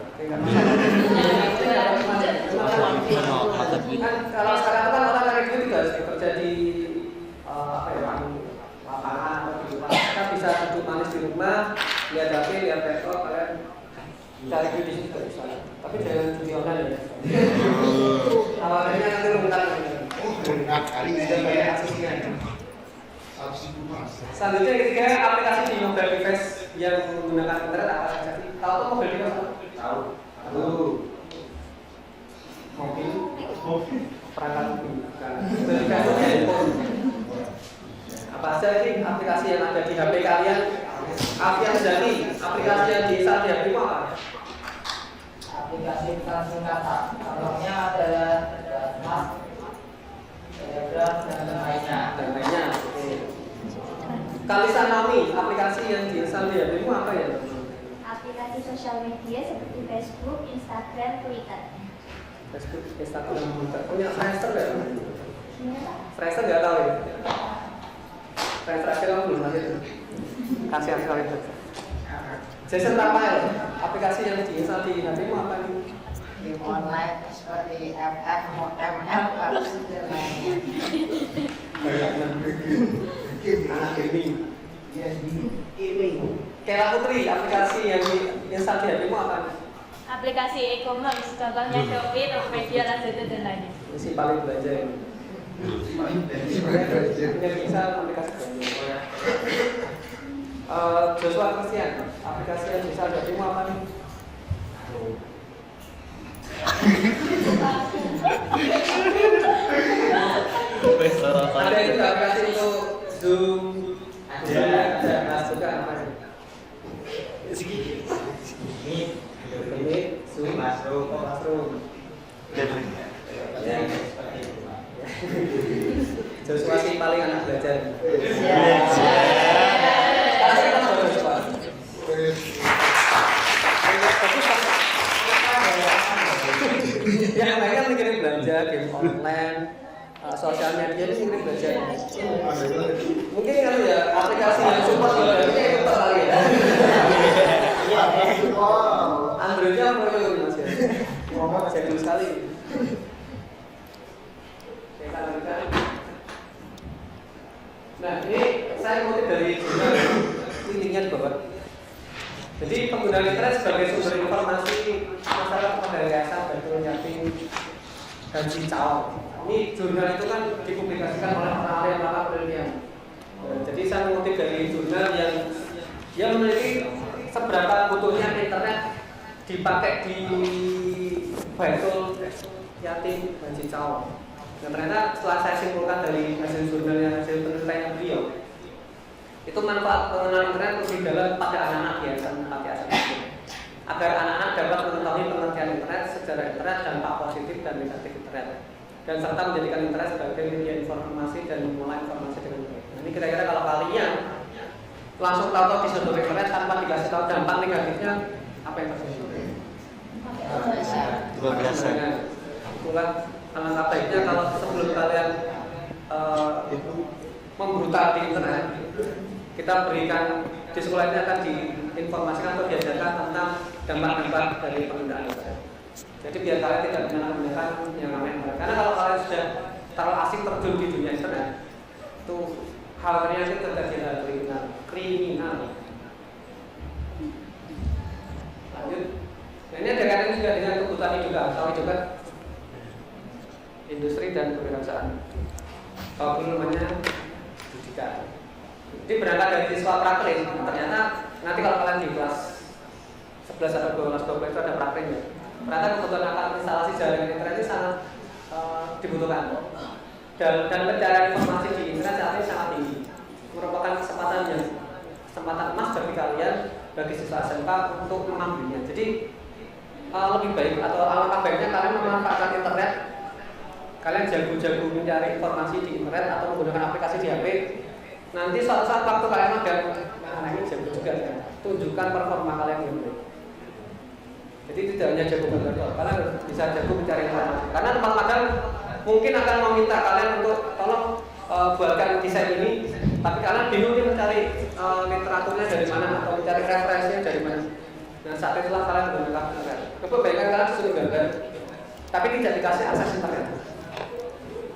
Speaker 1: Kan kalau sekarang kan orang cari duit juga harus kerja di lapangan atau di rumah. Kita bisa duduk manis di rumah, lihat HP, lihat laptop, kalian cari duit di situ juga bisa. Tapi jangan judi online ya. Awalnya nanti rumutan.
Speaker 7: Benar kali
Speaker 1: Sudah banyak aksesnya. Selanjutnya yang ketiga, aplikasi di mobile device yang menggunakan internet apa saja sih? Tahu tuh mobile device? Tahu. Mobil, perangkat mobil. Mobile device itu handphone. Apa saja sih aplikasi yang ada di HP kalian? Alfian Zani, aplikasi yang diinstal di HP apa?
Speaker 10: Aplikasi translasi kata, contohnya adalah Smart, Telegram, dan lainnya.
Speaker 1: Kalisa Nami, aplikasi yang diinstal di HP-mu apa ya?
Speaker 6: Aplikasi sosial media seperti Facebook, Instagram, Twitter.
Speaker 1: Facebook, Instagram, Twitter. Punya Friendster nggak?
Speaker 6: Iya.
Speaker 1: Friendster nggak tahu ya? Friendster aja kamu belum ada. Kasihan sekali itu. Jason Rafael, aplikasi yang diinstal di HP-mu apa nih?
Speaker 10: Game online seperti FF, ML, dan lainnya.
Speaker 1: Anak gaming. Kela Putri, aplikasi yang diinstal di HP-mu apa nih?
Speaker 6: Aplikasi e-commerce, contohnya Shopee, Tokopedia, Lazada, dan lainnya.
Speaker 1: Ini paling belanja ini. Yang bisa aplikasi belanja. Joshua Christian, aplikasi yang bisa jadi apa nih? Ada itu aplikasi untuk Zoom, ada juga apa sih? Ini Zoom, Classroom. Ya, seperti itu. Joshua sih paling anak belajar. Yang lain kan mikirin belanja, game online, sosial media itu mikirin belanja. Mungkin kalau ya aplikasi yang support belanjanya itu kali ya. Androidnya apa itu mas ya? Jadul sekali. Nah ini saya ngutip dari jurnal intinya bahwa jadi penggunaan internet sebagai sumber informasi masyarakat kepada yayasan Baitul Yatim Haji Cawang. Ini jurnal itu kan dipublikasikan oleh para ahli yang melakukan penelitian. Jadi saya mengutip dari jurnal yang memiliki seberapa butuhnya internet dipakai di Baitul Yatim Haji Cawang. Dan ternyata setelah saya simpulkan dari hasil jurnal yang hasil penelitian beliau, itu manfaat pengenalan internet lebih dalam pada anak-anak biasa pakai asal agar anak-anak dapat mengetahui pengertian internet, sejarah internet, dampak positif dan negatif internet, dan serta menjadikan internet sebagai media informasi dan mengolah informasi dengan baik. Nah, ini kira-kira kalau kalian langsung tahu di sudut internet tanpa dikasih tahu dampak negatifnya, apa yang terjadi?
Speaker 5: Kebablasan.
Speaker 1: Itulah alangkah baiknya kalau sebelum kalian membrutal di internet, kita berikan di sekolah ini akan diinformasikan atau diajarkan tentang dampak-dampak dari penggunaan internet. Jadi biar kalian tidak menyalahgunakan yang namanya internet. Karena kalau kalian sudah terlalu asing terjun di dunia internet, itu hal kreatif terjadi hal kriminal. Lanjut. Nah, ini ada kaitannya juga dengan kebutuhan hidup, tahu juga industri dan kewirausahaan. Kalau dulu namanya pendidikan. Jadi berangkat dari siswa praktek, ternyata nanti kalau kalian di kelas 11 atau 12 itu ada prakteknya. Ternyata kebutuhan akan instalasi jaringan internet ini sangat dibutuhkan. Dan pencarian informasi di internet saat ini sangat tinggi. Merupakan kesempatan emas bagi kalian, bagi siswa SMK untuk mengambilnya. Jadi lebih baik atau alangkah baiknya kalian memanfaatkan internet. Kalian jago-jago mencari informasi di internet atau menggunakan aplikasi di HP. Nanti suatu saat waktu kalian magang, nah ini jago juga ya. Tunjukkan performa kalian yang baik. Jadi tidak hanya jago gambar, kalian bisa jago mencari informasi. Karena tempat magang mungkin akan meminta kalian untuk tolong buatkan desain ini, tapi kalian bingung nih mencari literaturnya dari mana atau mencari referensinya dari mana. Nah saat itulah kalian menggunakan internet. Kebanyakan kalian disuruh gambar, tapi tidak dikasih akses internet.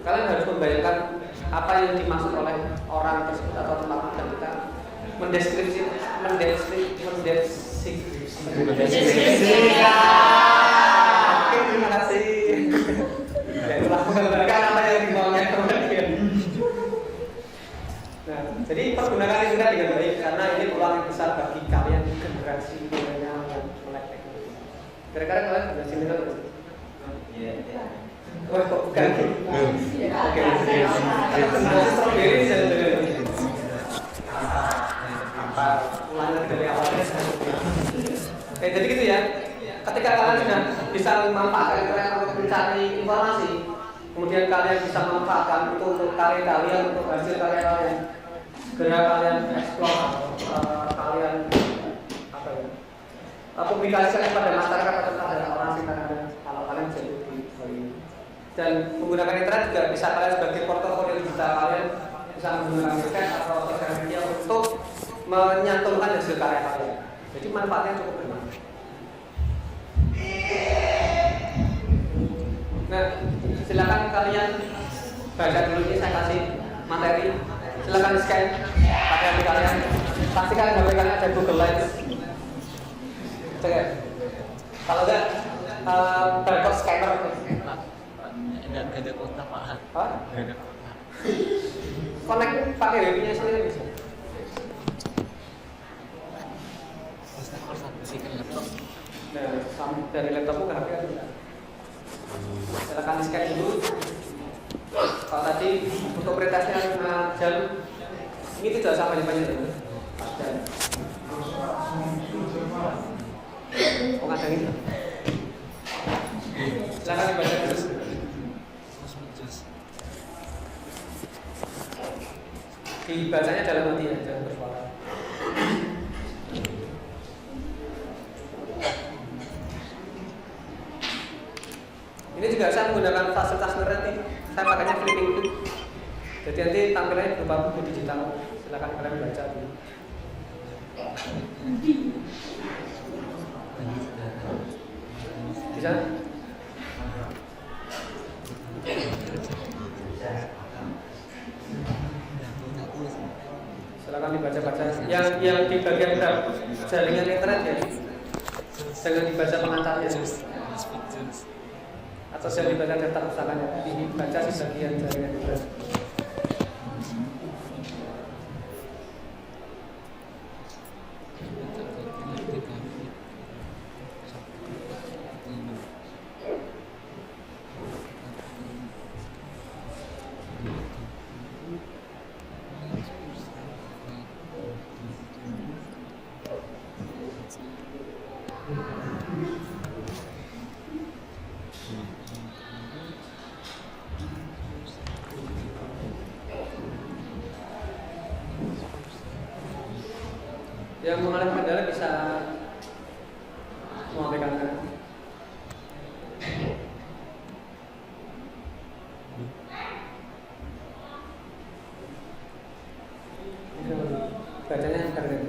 Speaker 1: Kalian harus membayangkan apa yang dimaksud oleh orang tersebut atau tempat magang kita, mendeskripsikan. Terima kasih. Ya itulah menggambarkan apa yang dimaunya kemudian. Nah, jadi pergunakan internet dengan baik karena ini peluang yang besar bagi kalian generasi milenial yang melek teknologi. Kira-kira kalian generasi milenial? Iya. Oh, kok bukan? Oke. Strawberry apa? Ulangan dari awalnya. Oke, jadi gitu ya. Ketika kalian sudah bisa memanfaatkan internet untuk mencari informasi, kemudian kalian bisa memanfaatkan itu untuk karya kalian, untuk hasil karya kalian, segera kalian eksplor, kalian apa ya? Publikasikan kepada masyarakat atau kepada orang sekitar kalian kalau kalian jadi di ini. Dan menggunakan internet juga bisa kalian sebagai portofolio digital kalian, bisa menggunakan website atau sosial media untuk menyantumkan hasil karya kalian. Jadi manfaatnya cukup banyak. Nah, silakan kalian baca dulu ini, saya kasih materi. Silakan scan pakai HP kalian. Pastikan HP kalian ada Google Lens. Cek. Kalau enggak barcode scanner.
Speaker 5: Enggak ada kota Pak.
Speaker 1: Hah?
Speaker 5: Enggak ada kota.
Speaker 1: Connect pakai wifi-nya sendiri bisa. Nah, dari laptopku ke HP kan tidak. Silakan di scan dulu. Kalau tadi untuk pretestnya 5 jam, ini tidak sama banyak jam. Oh, ada ini. Silakan dibaca terus. Dibacanya dalam hati ya, jangan bersuara. Ini juga saya menggunakan fasilitas internet nih. Saya pakainya Flipping Book. Jadi nanti tampilannya berupa buku digital. Silakan kalian baca dulu. Bisa? Silakan dibaca-baca. Yang di bagian jaringan internet ya, jangan dibaca pengantarnya. Atau saya dibaca daftar pustakanya, dibaca di bagian jaringan internet. Yang mengalami kendala bisa mengaplikan. Bacanya keren.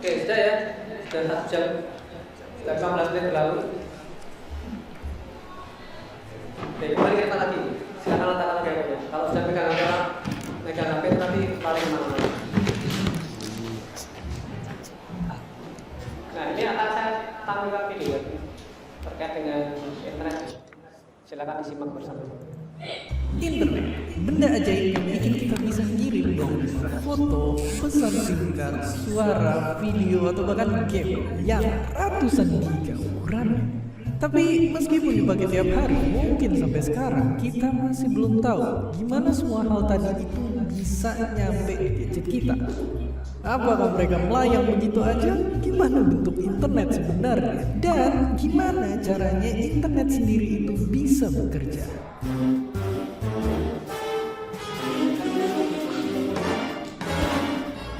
Speaker 1: Oke, sudah ya, sudah 1 jam, sudah 15 menit berlalu. Oke, kembali ke lagi. Silakan letakkan lagi HP-nya. Kalau sudah megang HP nanti paling mana-mana. Nah, ini akan saya tampilkan video terkait dengan internet. Silakan disimak bersama-sama.
Speaker 11: Internet, benda ajaib yang bikin kita bisa ngirim dong foto, pesan singkat, suara, video, atau bahkan game yang ratusan giga ukurannya. Tapi meskipun dipakai tiap hari, mungkin sampai sekarang kita masih belum tahu gimana semua hal tadi itu bisa nyampe di gadget kita. Apakah mereka melayang begitu aja? Gimana bentuk internet sebenarnya? Dan gimana caranya internet sendiri itu bisa bekerja?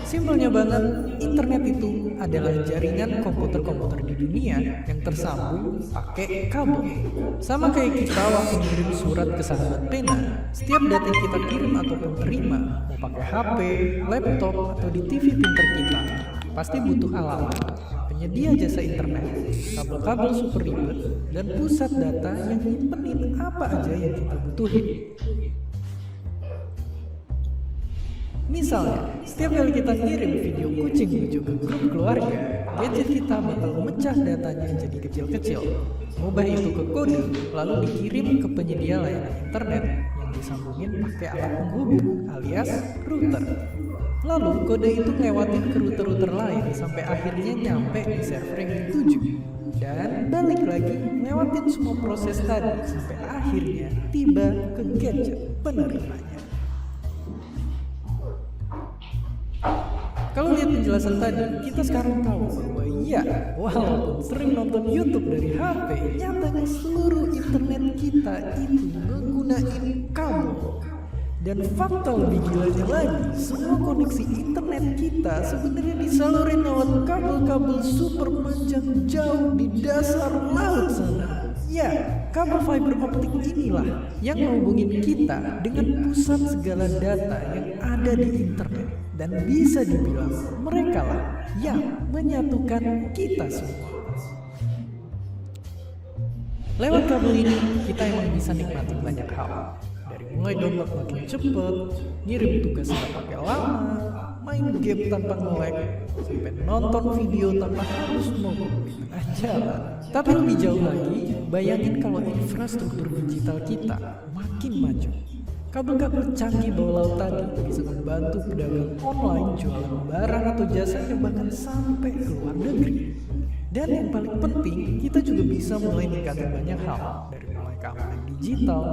Speaker 11: Simpelnya banget, internet itu adalah jaringan komputer-komputer di dunia yang tersambung pakai kabel. Sama kayak kita waktu ngirim surat ke sahabat pena, setiap data yang kita kirim ataupun terima, mau pakai HP, laptop, atau di TV pinter kita, pasti butuh alamat, penyedia jasa internet, kabel-kabel super ribet, dan pusat data yang nyimpenin apa aja yang kita butuhin. Misalnya, setiap kali kita ngirim video kucing lucu ke grup keluarga, gadget kita bakal memecah datanya jadi kecil-kecil, mengubah itu ke kode, lalu dikirim ke penyedia layanan internet yang disambungin pakai alat penghubung alias router. Lalu kode itu ngelewatin ke router-router lain sampai akhirnya nyampe di server yang dituju. Dan balik lagi ngelewatin semua proses tadi sampai akhirnya tiba ke gadget penerimanya. Kalau lihat penjelasan tadi, kita sekarang tahu bahwa iya, walaupun sering nonton YouTube dari HP, nyatanya seluruh internet kita itu menggunakan kabel. Dan fakta lebih gilanya lagi, semua koneksi internet kita sebenarnya disalurin lewat kabel-kabel super panjang jauh di dasar laut sana. Ya, kabel fiber optik inilah yang menghubungin kita dengan pusat segala data yang ada di internet. Dan bisa dibilang mereka lah yang menyatukan kita semua. Lewat kabel ini kita emang bisa nikmatin banyak hal. Dari mulai download makin cepet, ngirim tugas nggak pakai lama, main game tanpa nge-lag, sampai nonton video tanpa harus mogok di tengah jalan. Tapi lebih jauh lagi, bayangin kalau infrastruktur digital kita makin maju. Kabel-kabel canggih bawah laut tadi bisa membantu pedagang online jualan barang atau jasanya bahkan sampai ke luar negeri. Dan yang paling penting, kita juga bisa mulai ningkatin banyak hal, dari mulai keamanan digital,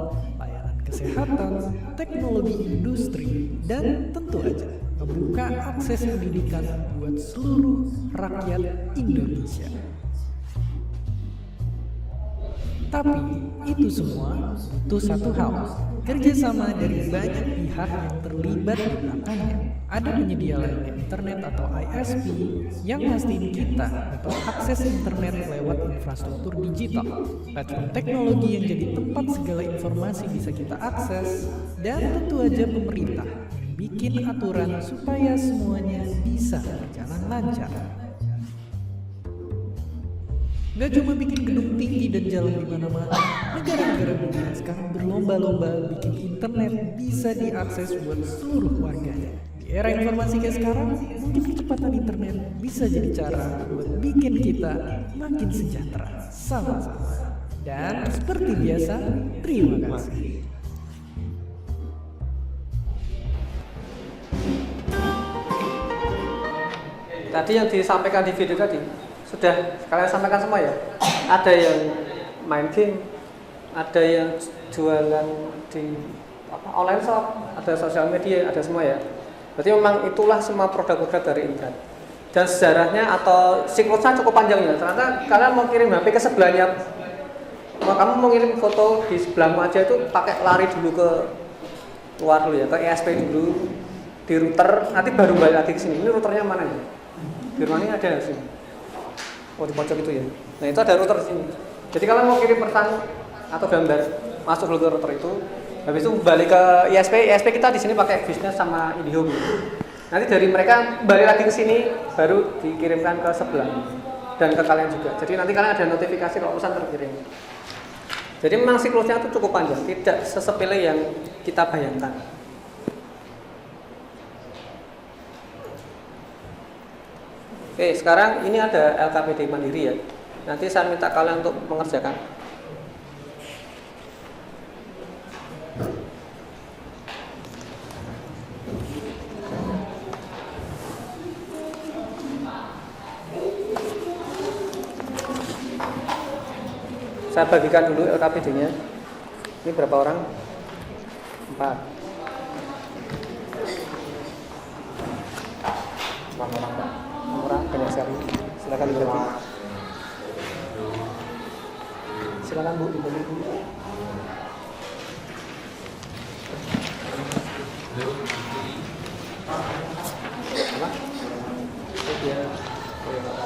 Speaker 11: layanan kesehatan, teknologi industri, dan tentu aja membuka akses pendidikan buat seluruh rakyat Indonesia. Tapi itu semua butuh satu hal, kerjasama dari banyak pihak yang terlibat di belakangnya. Ada penyedia layanan internet atau ISP yang mastiin kita dapat akses internet lewat infrastruktur digital, platform teknologi yang jadi tempat segala informasi bisa kita akses, dan tentu aja pemerintah yang bikin aturan supaya semuanya bisa berjalan lancar. Gak cuma bikin gedung tinggi dan jalan di mana-mana, negara-negara dunia sekarang berlomba-lomba bikin internet bisa diakses buat seluruh warganya. Di era informasi kayak sekarang, mungkin kecepatan internet bisa jadi cara buat bikin kita makin sejahtera sama-sama. Dan seperti biasa, terima kasih.
Speaker 1: Tadi yang disampaikan di video tadi sudah kalian sampaikan semua ya. Ada yang main game, ada yang jualan di online shop, ada sosial media, ada semua ya. Berarti memang itulah semua produk-produk dari internet. Dan sejarahnya atau siklusnya cukup panjang ya. Ternyata kalian mau kirim HP ke sebelahnya, kamu mau kirim foto di sebelahmu aja itu pakai lari dulu ke luar dulu ya, ke ISP dulu, di router, nanti baru balik lagi ke sini. Ini routernya mana ya? Di rumah ini ada di sini. Oh di pojok itu ya. Nah itu ada router di sini. Jadi kalian mau kirim pesan atau gambar, masuk dulu ke router itu. Habis itu balik ke ISP kita di sini pakai bisnis sama IndiHome. Nanti dari mereka balik lagi ke sini, baru dikirimkan ke sebelah dan ke kalian juga. Jadi nanti kalian ada notifikasi kalau pesan terkirim. Jadi memang siklusnya itu cukup panjang, tidak sesepele yang kita bayangkan. Oke, sekarang ini ada LKPD Mandiri ya. Nanti saya minta kalian untuk mengerjakan. Saya bagikan dulu LKPD-nya. Ini berapa orang? 4. 4 orang, Pak. Orang banyak sekali. Silakan dibagi. Silakan Bu, dibagi Bu. Apa? Oh dia. Oh ya, Pak.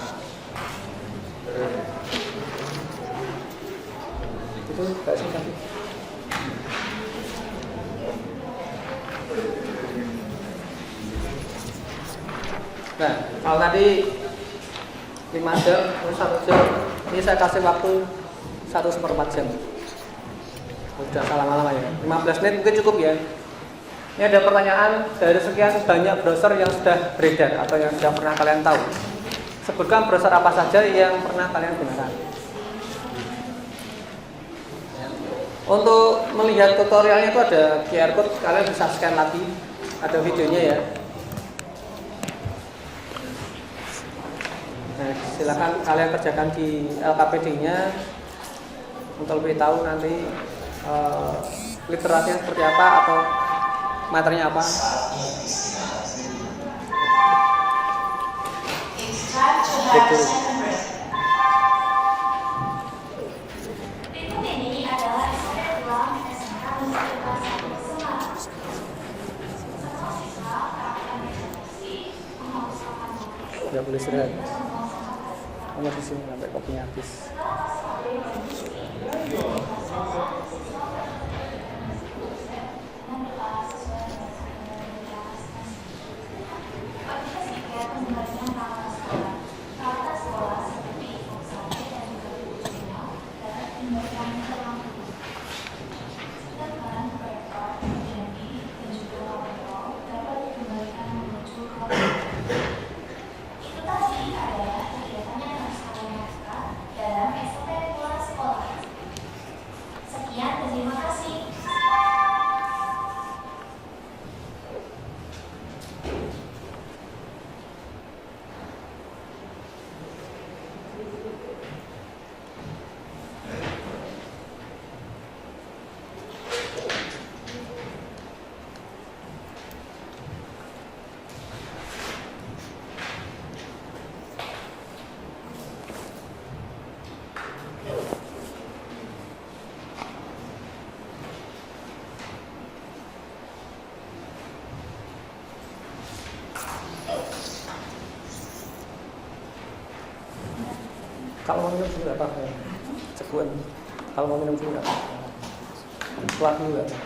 Speaker 1: Itu enggak sih tadi. Nah, kalau tadi 5 jam, terus 1 jam, ini saya kasih waktu 1/4 jam. Udah salah lama ya, 15 menit mungkin cukup ya. Ini ada pertanyaan dari sekian banyak browser yang sudah beredar atau yang sudah pernah kalian tahu. Sebutkan browser apa saja yang pernah kalian gunakan. Untuk melihat tutorialnya itu ada QR code, kalian bisa scan lagi, ada videonya ya. Nah, silakan kalian kerjakan di LKPD-nya untuk lebih tahu nanti literasinya seperti apa atau materinya apa. Break dulu. Tidak boleh istirahat. Kamu di sini sampai kopinya habis. Kalau mau minum dulu apa? Cekuan. Kalau mau minum dulu apa? Keluar dulu apa?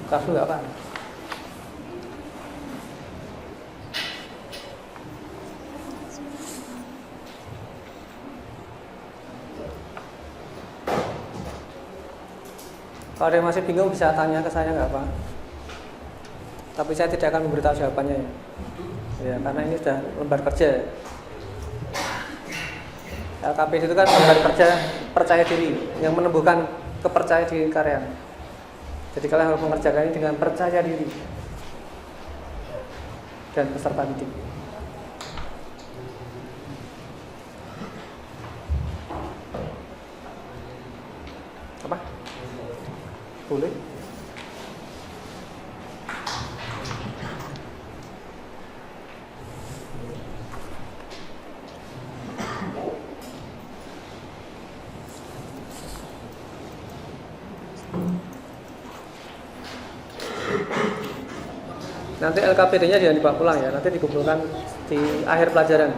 Speaker 1: Keluar dulu apa? Kalau ada yang masih bingung bisa tanya ke saya nggak apa. Tapi saya tidak akan memberitahu jawabannya ya. Ya, karena ini sudah lembar kerja. LKP itu kan lembaga kerja percaya diri yang menumbuhkan kepercayaan diri karyawan. Jadi kalian harus mengerjakan ini dengan percaya diri dan peserta didik. Apa? Boleh? Nanti LKPD-nya jangan dibawa pulang ya, nanti dikumpulkan di akhir pelajaran.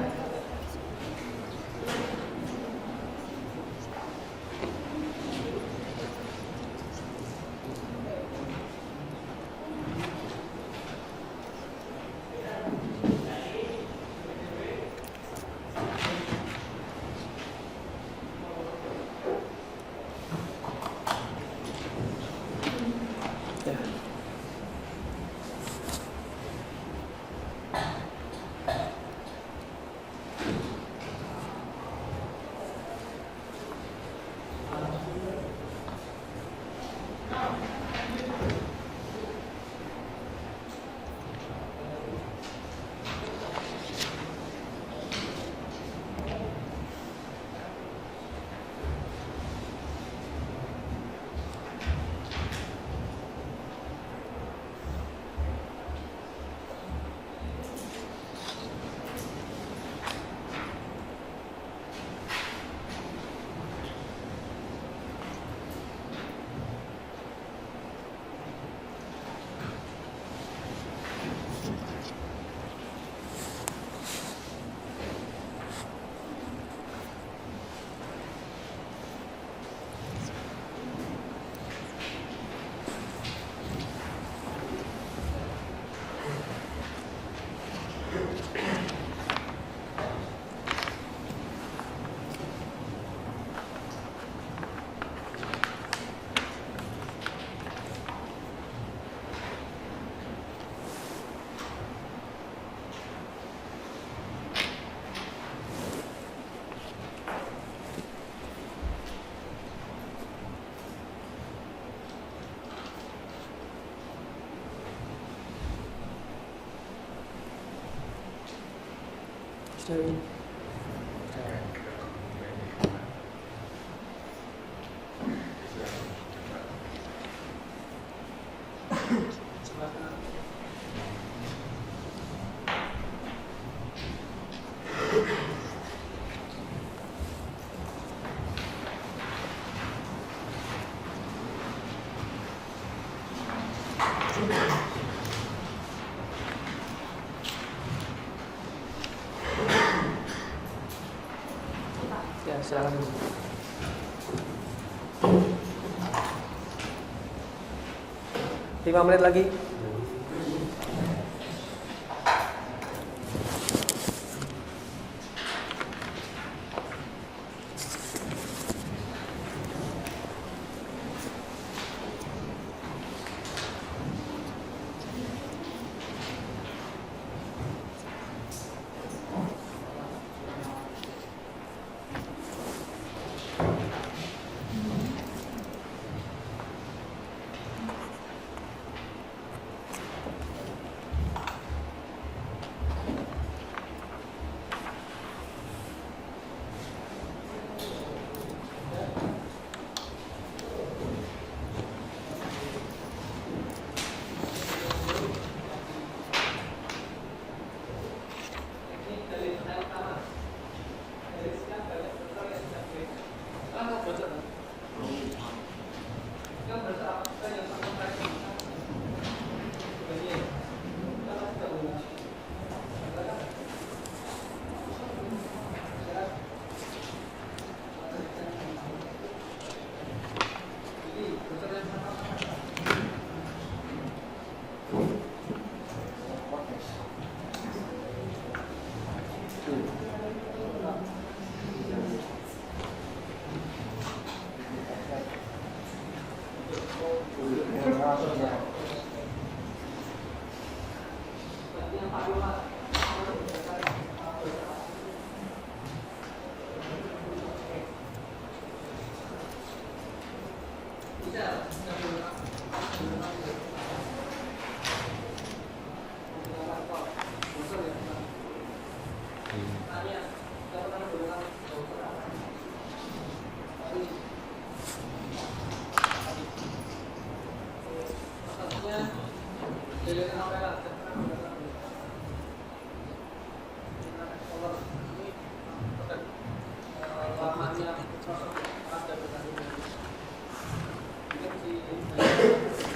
Speaker 1: Ya, silakan. Lima menit lagi.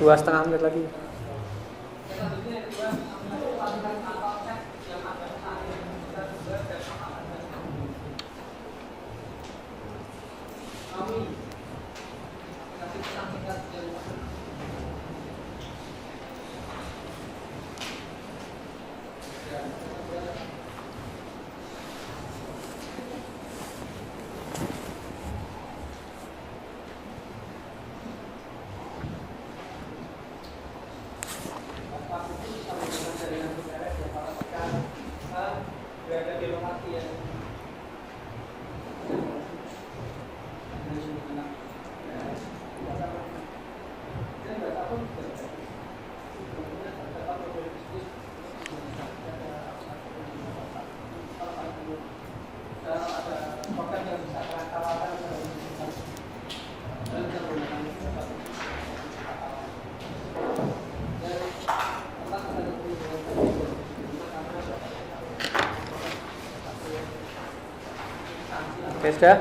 Speaker 1: Dua setengah menit lagi. Oke, sudah?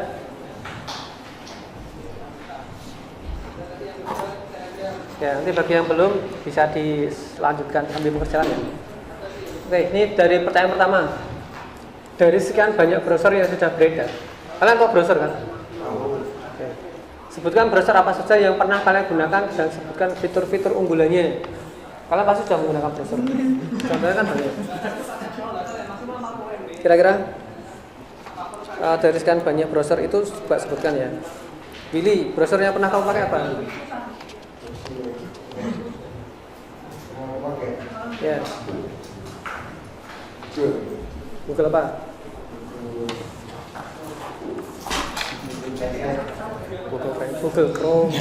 Speaker 1: Ya, nanti bagi yang belum bisa dilanjutkan sambil berjalan ya. Oke, ini dari pertanyaan pertama. Dari sekian banyak browser yang sudah beredar. Kalian tahu browser kan? Oke. Sebutkan browser apa saja yang pernah kalian gunakan dan sebutkan fitur-fitur unggulannya. Kalian pasti sudah menggunakan browser. Contohnya kan banyak. Kira-kira dari sekian banyak browser itu coba sebutkan ya. Willy, browsernya pernah kamu pakai apa? Ya. Google apa? Google Chrome.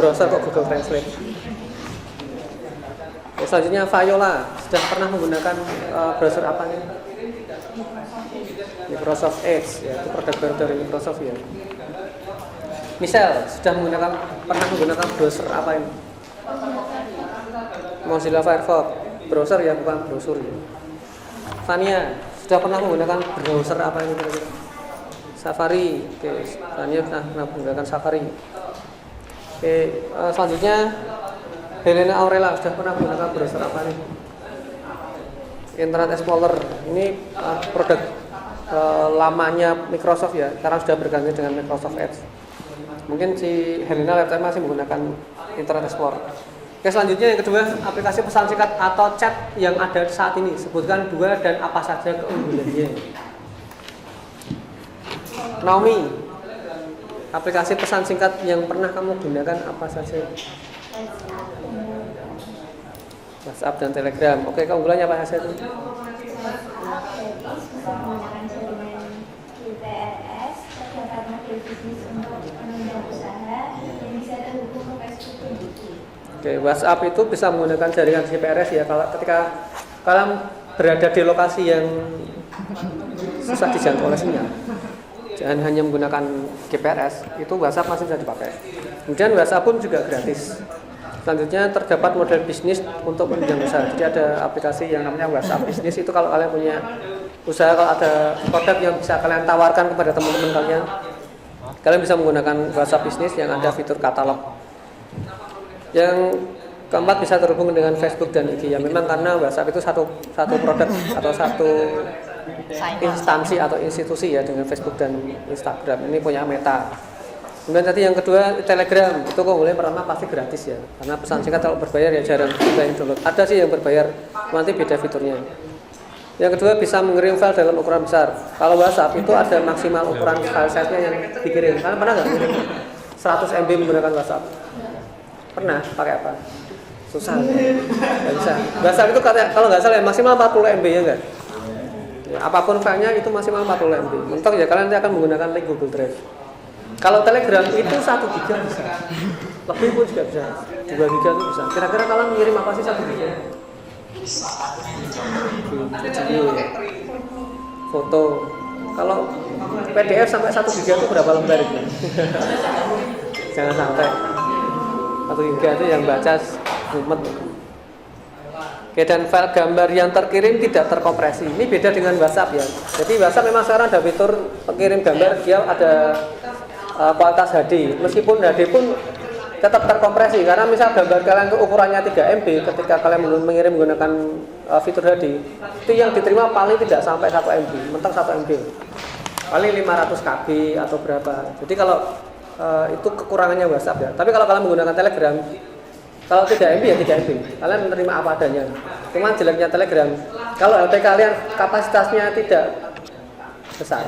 Speaker 1: Browser kok Google Translate. Ya, selanjutnya Viola, sudah pernah menggunakan browser apa nih? Microsoft Edge, ya, itu produk baru dari Microsoft ya. Michelle, pernah menggunakan browser apa ini? Mozilla Firefox, browser ya, bukan brosur ya. Fania, sudah pernah menggunakan browser apa ini kira-kira? Safari, oke, Fania pernah menggunakan Safari. Oke, selanjutnya Helena Aurela, sudah pernah menggunakan browser apa nih? Internet Explorer, ini produk lamanya Microsoft ya, sekarang sudah berganti dengan Microsoft Edge. Mungkin si Helena laptop masih menggunakan Internet Explorer. Oke, selanjutnya yang kedua, aplikasi pesan singkat atau chat yang ada saat ini. Sebutkan dua dan apa saja keunggulannya. Naomi, aplikasi pesan singkat yang pernah kamu gunakan apa saja? WhatsApp dan Telegram. Oke, keunggulannya apa saja itu?
Speaker 6: Menggunakan jaringan UTRS, terdapat model bisnis untuk penunjang usaha yang bisa terhubung ke Facebook dan YouTube.
Speaker 1: Oke, WhatsApp itu bisa menggunakan jaringan GPRS ya. Kalau ketika kalian berada di lokasi yang susah dijangkau oleh sinyal, jangan hanya menggunakan GPRS, itu WhatsApp masih bisa dipakai. Kemudian WhatsApp pun juga gratis. Selanjutnya terdapat model bisnis untuk penunjang usaha. Jadi ada aplikasi yang namanya WhatsApp Bisnis. Itu kalau kalian punya usaha, kalau ada produk yang bisa kalian tawarkan kepada teman-teman kalian, kalian bisa menggunakan WhatsApp Bisnis yang ada fitur katalog. Yang keempat, bisa terhubung dengan Facebook dan IG. Ya memang karena WhatsApp itu satu produk atau satu instansi atau institusi ya dengan Facebook dan Instagram. Ini punya Meta. Kemudian tadi yang kedua, Telegram. Itu keunggulan pertama pasti gratis ya. Karena pesan singkat kalau berbayar ya jarang juga yang download. Ada sih yang berbayar, nanti beda fiturnya. Yang kedua, bisa mengirim file dalam ukuran besar. Kalau WhatsApp itu ada maksimal ukuran file size-nya yang dikirim. Kalian pernah nggak ngirim 100 MB menggunakan WhatsApp? Pernah? Pakai apa? Susah. Nggak bisa. WhatsApp itu kalau nggak salah ya, maksimal 40 MB ya nggak? Ya, apapun filenya itu maksimal 40 MB. Mentok ya kalian nanti akan menggunakan link Google Drive. Kalau Telegram itu 1 GB bisa. Lebih pun juga bisa. 2 GB itu bisa. Kira-kira kalian ngirim apa sih 1 GB? Video ya. foto. Kalau PDF sampai 1 GB itu berapa lembar itu? Jangan sampai 1 GB itu yang baca mumet. Oke, dan file gambar yang terkirim tidak terkompresi. Ini beda dengan WhatsApp ya. Jadi WhatsApp memang sekarang ada fitur pengirim gambar, dia ada kualitas HD. Meskipun HD pun tetap terkompresi karena misal gambar kalian itu ukurannya 3 MB, ketika kalian mengirim menggunakan fitur HD, itu yang diterima paling tidak sampai 1 MB, mentok 1 MB. Paling 500 KB atau berapa. Jadi kalau itu kekurangannya WhatsApp ya. Tapi kalau kalian menggunakan Telegram, kalau 3 MB ya 3 MB, kalian menerima apa adanya. Cuman jeleknya Telegram, kalau HP kalian kapasitasnya tidak besar,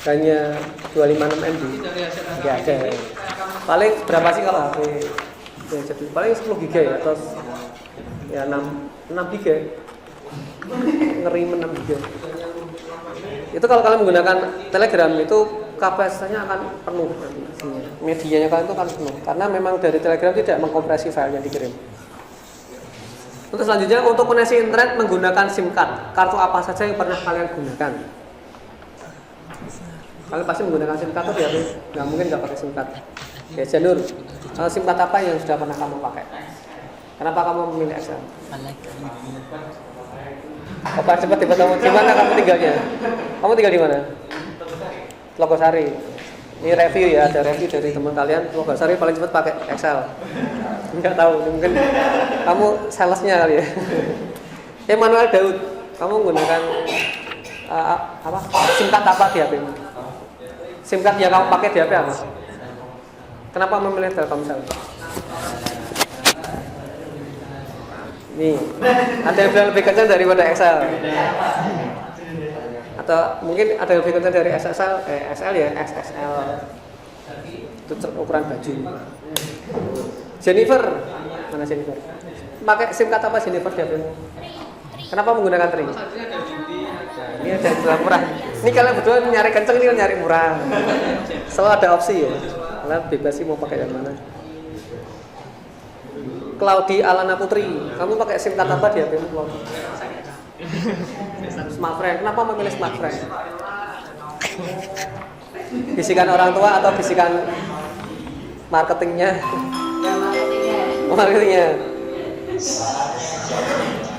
Speaker 1: hanya 256 MB, nggak ada. Paling berapa sih kalau HP? Ya, jadi paling 10 GB ya, atau ya 6 GB, ngeri 6 GB. Itu kalau kalian menggunakan Telegram itu kapasitasnya akan penuh nanti isinya. Medianya kalian itu akan penuh karena memang dari Telegram tidak mengkompresi file yang dikirim. Untuk selanjutnya, untuk koneksi internet menggunakan SIM card. Kartu apa saja yang pernah kalian gunakan? Kalian pasti menggunakan SIM card tuh ya, nggak mungkin nggak pakai SIM card. Ya, Janur, SIM card apa yang sudah pernah kamu pakai? Kenapa kamu memilih Excel? Opa cepat bertemu. Di mana kamu tinggalnya? Kamu tinggal di mana? Logosari. Ini review ya, ada review dari teman kalian. Logosari paling cepat pakai Excel. Enggak tahu, mungkin kamu salesnya kali ya. Emmanuel Daud, kamu menggunakan apa? SIM card apa di HP? SIM card yang kamu pakai di HP apa? Kenapa memilih Telkomsel? Nih, ada yang bilang lebih kencang daripada Excel. Atau mungkin ada yang lebih kencang dari XL ya, XXL. Itu ukuran baju. Jennifer, mana Jennifer? Pakai SIM card apa Jennifer di HP-mu? Kenapa menggunakan Tri? Nah, ini ada yang murah. Ini kalian berdua nyari kencang, ini nyari murah. Selalu ada opsi ya. Kalian bebas sih mau pakai yang mana. Claudi Alana Putri, kamu pakai SIM card apa di HP-mu? Smartfren. Kenapa memilih Smartfren? Bisikan orang tua atau bisikan marketingnya? Marketingnya.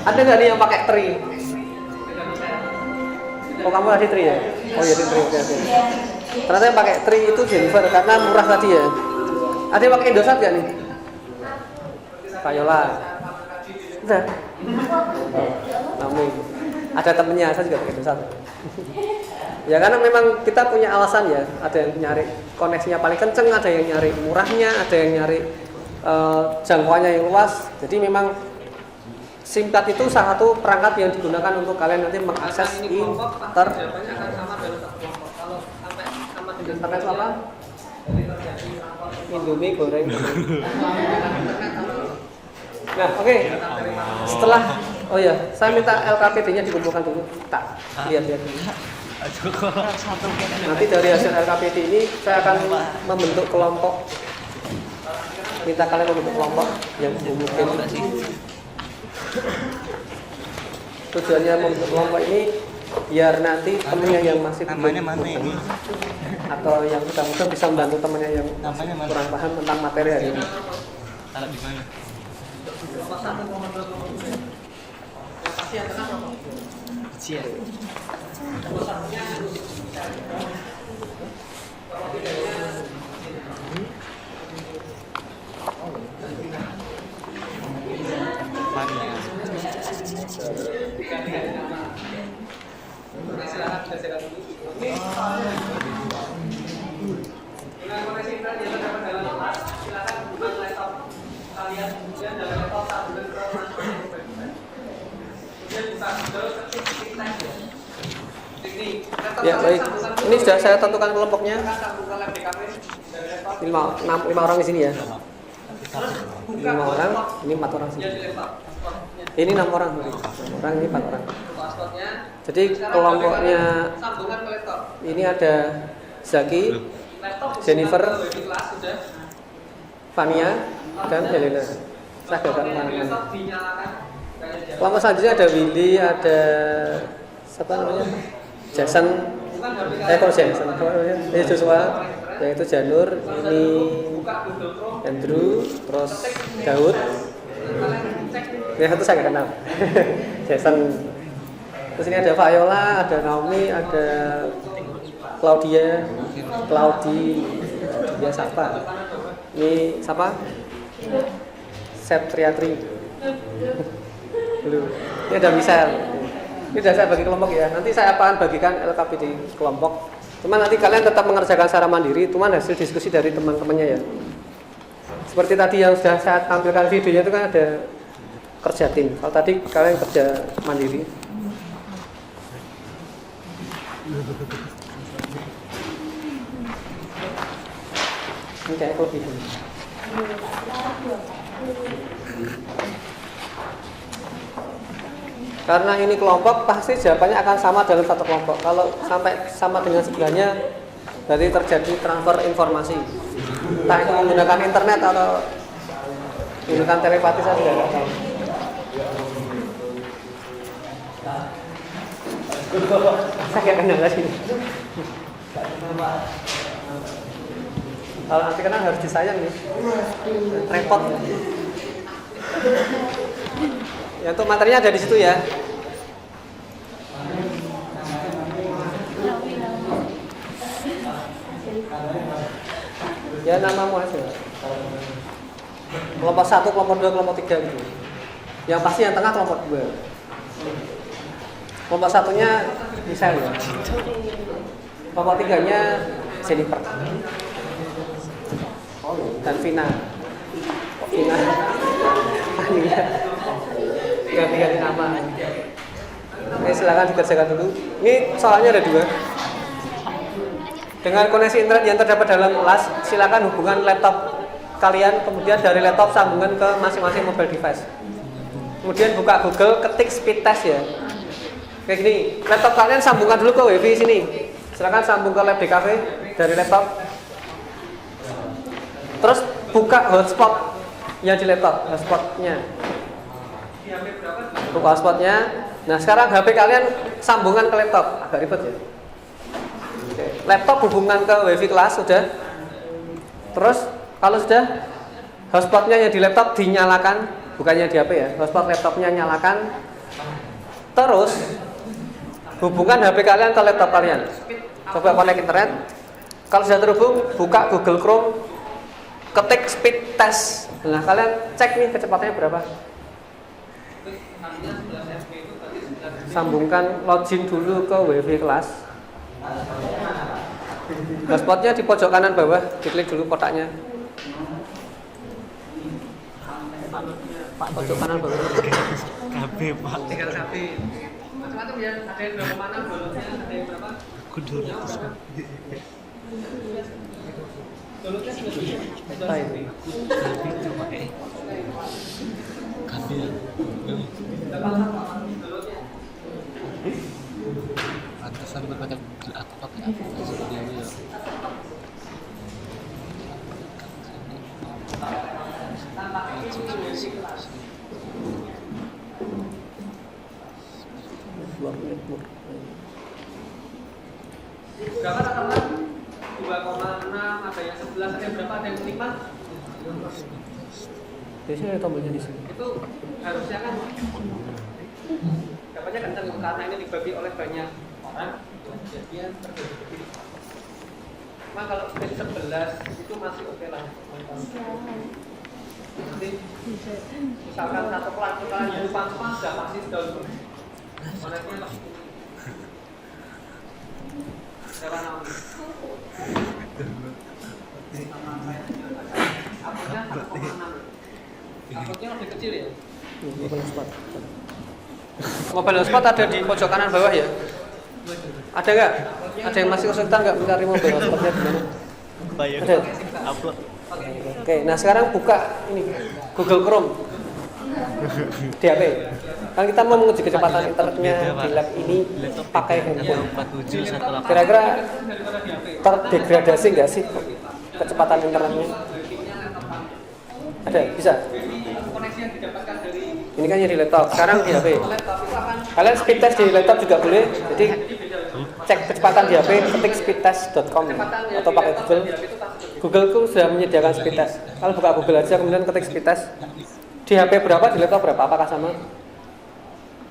Speaker 1: Ada nggak nih yang pakai Tri? Oh, kamu tadi Tri ya? Oh iya, Tri. Oke. Ternyata yang pakai Tri itu Jennifer karena murah tadi ya. Ada yang pakai Indosat nggak nih? Payola. Udah. Namun ada temennya, saya juga pakai Indosat. Ya karena memang kita punya alasan ya. Ada yang nyari koneksinya paling kenceng, ada yang nyari murahnya, ada yang nyari jangkauannya yang luas. Jadi memang SIM card itu salah satu perangkat yang digunakan untuk kalian nanti mengakses internet. Pakai apa? Indomie goreng. Nah, oke. Setelah, oh ya, saya minta LKPD-nya dikumpulkan dulu. Tak, lihat-lihat dulu. Nanti dari hasil LKPD ini saya akan membentuk kelompok. Minta kalian membentuk kelompok yang mungkin. Tujuannya membentuk kelompok ini biar nanti temennya yang masih belum atau yang sudah muda bisa membantu temennya yang kurang paham tentang materi hari ini. Ya baik, ini sudah saya tentukan kelompoknya 5 orang di sini ya. 5 orang, ini 4 orang sini. Ini 6 orang, 6 orang ini 4 orang. Jadi kelompoknya ini ada Zaki, Jennifer, Fania, dan Helena. Saya gagal mana-mana. Kelompok selanjutnya ada Willy, ada siapa namanya? Jason, Joshua, yang itu Janur, ini Andrew, terus Daud. Yang satu saya nggak kenal. Jason. Terus ini ada Viola, ada Naomi, ada Claudia, dia siapa? Ini siapa? Septriatri. Ini ada Michelle. Ini sudah saya bagi kelompok ya. Nanti saya akan bagikan LKP di kelompok. Cuman nanti kalian tetap mengerjakan secara mandiri. Cuman hasil diskusi dari teman-temannya ya. Seperti tadi yang sudah saya tampilkan videonya itu kan ada kerja tim. Kalau tadi kalian kerja mandiri. Ini kayak lebih. Karena ini kelompok, pasti jawabannya akan sama dalam satu kelompok. Kalau sampai sama dengan sebelahnya, berarti terjadi transfer informasi. Entah itu menggunakan internet atau menggunakan telepati, saya sudah tidak tahu. Saya nggak kenal lagi. Kalau nanti kenal harus disayang nih, repot. Ya, untuk materinya ada di situ ya. Ya namamu aja. Kelompok 1, kelompok 2, kelompok 3 gitu. Yang pasti yang tengah kelompok 2. Kelompok 1-nya misalnya. Kelompok 3-nya Jennifer. Dan Vina. Vina. Ganti-ganti nama. Oke, silakan dikerjakan dulu. Ini soalnya ada 2. Dengan koneksi internet yang terdapat dalam kelas, silakan hubungan laptop kalian, kemudian dari laptop sambungan ke masing-masing mobile device. Kemudian buka Google, ketik speed test ya. Kayak gini, laptop kalian sambungkan dulu ke WiFi sini. Silakan sambung ke lab DKV dari laptop. Terus buka hotspot yang di laptop, hotspotnya. Buka hotspotnya. Nah sekarang HP kalian sambungan ke laptop, agak ribet ya. Oke. Laptop hubungan ke WiFi kelas sudah. Terus kalau sudah, hotspotnya yang di laptop dinyalakan, bukannya di HP ya. Hotspot laptopnya nyalakan. Terus hubungan HP kalian ke laptop kalian. Coba connect internet. Kalau sudah terhubung, buka Google Chrome, ketik speed test. Nah kalian cek nih kecepatannya berapa. Sambungkan login dulu ke WiFi kelas. Hotspotnya di pojok kanan bawah, diklik dulu kotaknya. Pojok kanan bawah.
Speaker 5: KB Pak.
Speaker 1: Tinggal KB. Macam-macam ya. Ada yang berapa mana bolotnya, ada yang berapa?
Speaker 5: Kudur.
Speaker 1: Bolotnya sudah
Speaker 5: KB itu pakai KB. Pantesan berpakai atau pakai apa sebenarnya?
Speaker 1: Berapa teman? 2,6, ada yang 11, ada yang berapa, ada yang 5. Biasanya ada tombolnya di sini. Itu harusnya kan dapatnya kencang karena ini dibagi oleh banyak orang, jadinya terbagi. Cuma kalau spin 11 itu masih oke lah. Nanti misalkan satu kelas kalian lupa semua sudah pasti download. Koneknya pasti. Siapa namanya? Akunnya 1,6. Akunnya lebih kecil ya? Mobile hotspot ada di pojok kanan bawah ya? Ada nggak? Ada yang masih kesulitan nggak mencari mobile hotspotnya di mana? Ada. Oke, nah sekarang buka ini Google Chrome di HP. Kan kita mau menguji kecepatan internetnya di lab ini pakai handphone. Kira-kira terdegradasi nggak sih kecepatan internetnya? Ada, bisa. Ini kan yang di laptop, sekarang di HP. Kalian speed test di laptop juga boleh. Jadi cek kecepatan di HP, ketik speedtest.com atau pakai Google. Google itu sudah menyediakan speedtest. Kalau buka Google aja kemudian ketik speedtest. Di HP berapa, di laptop berapa? Apakah sama?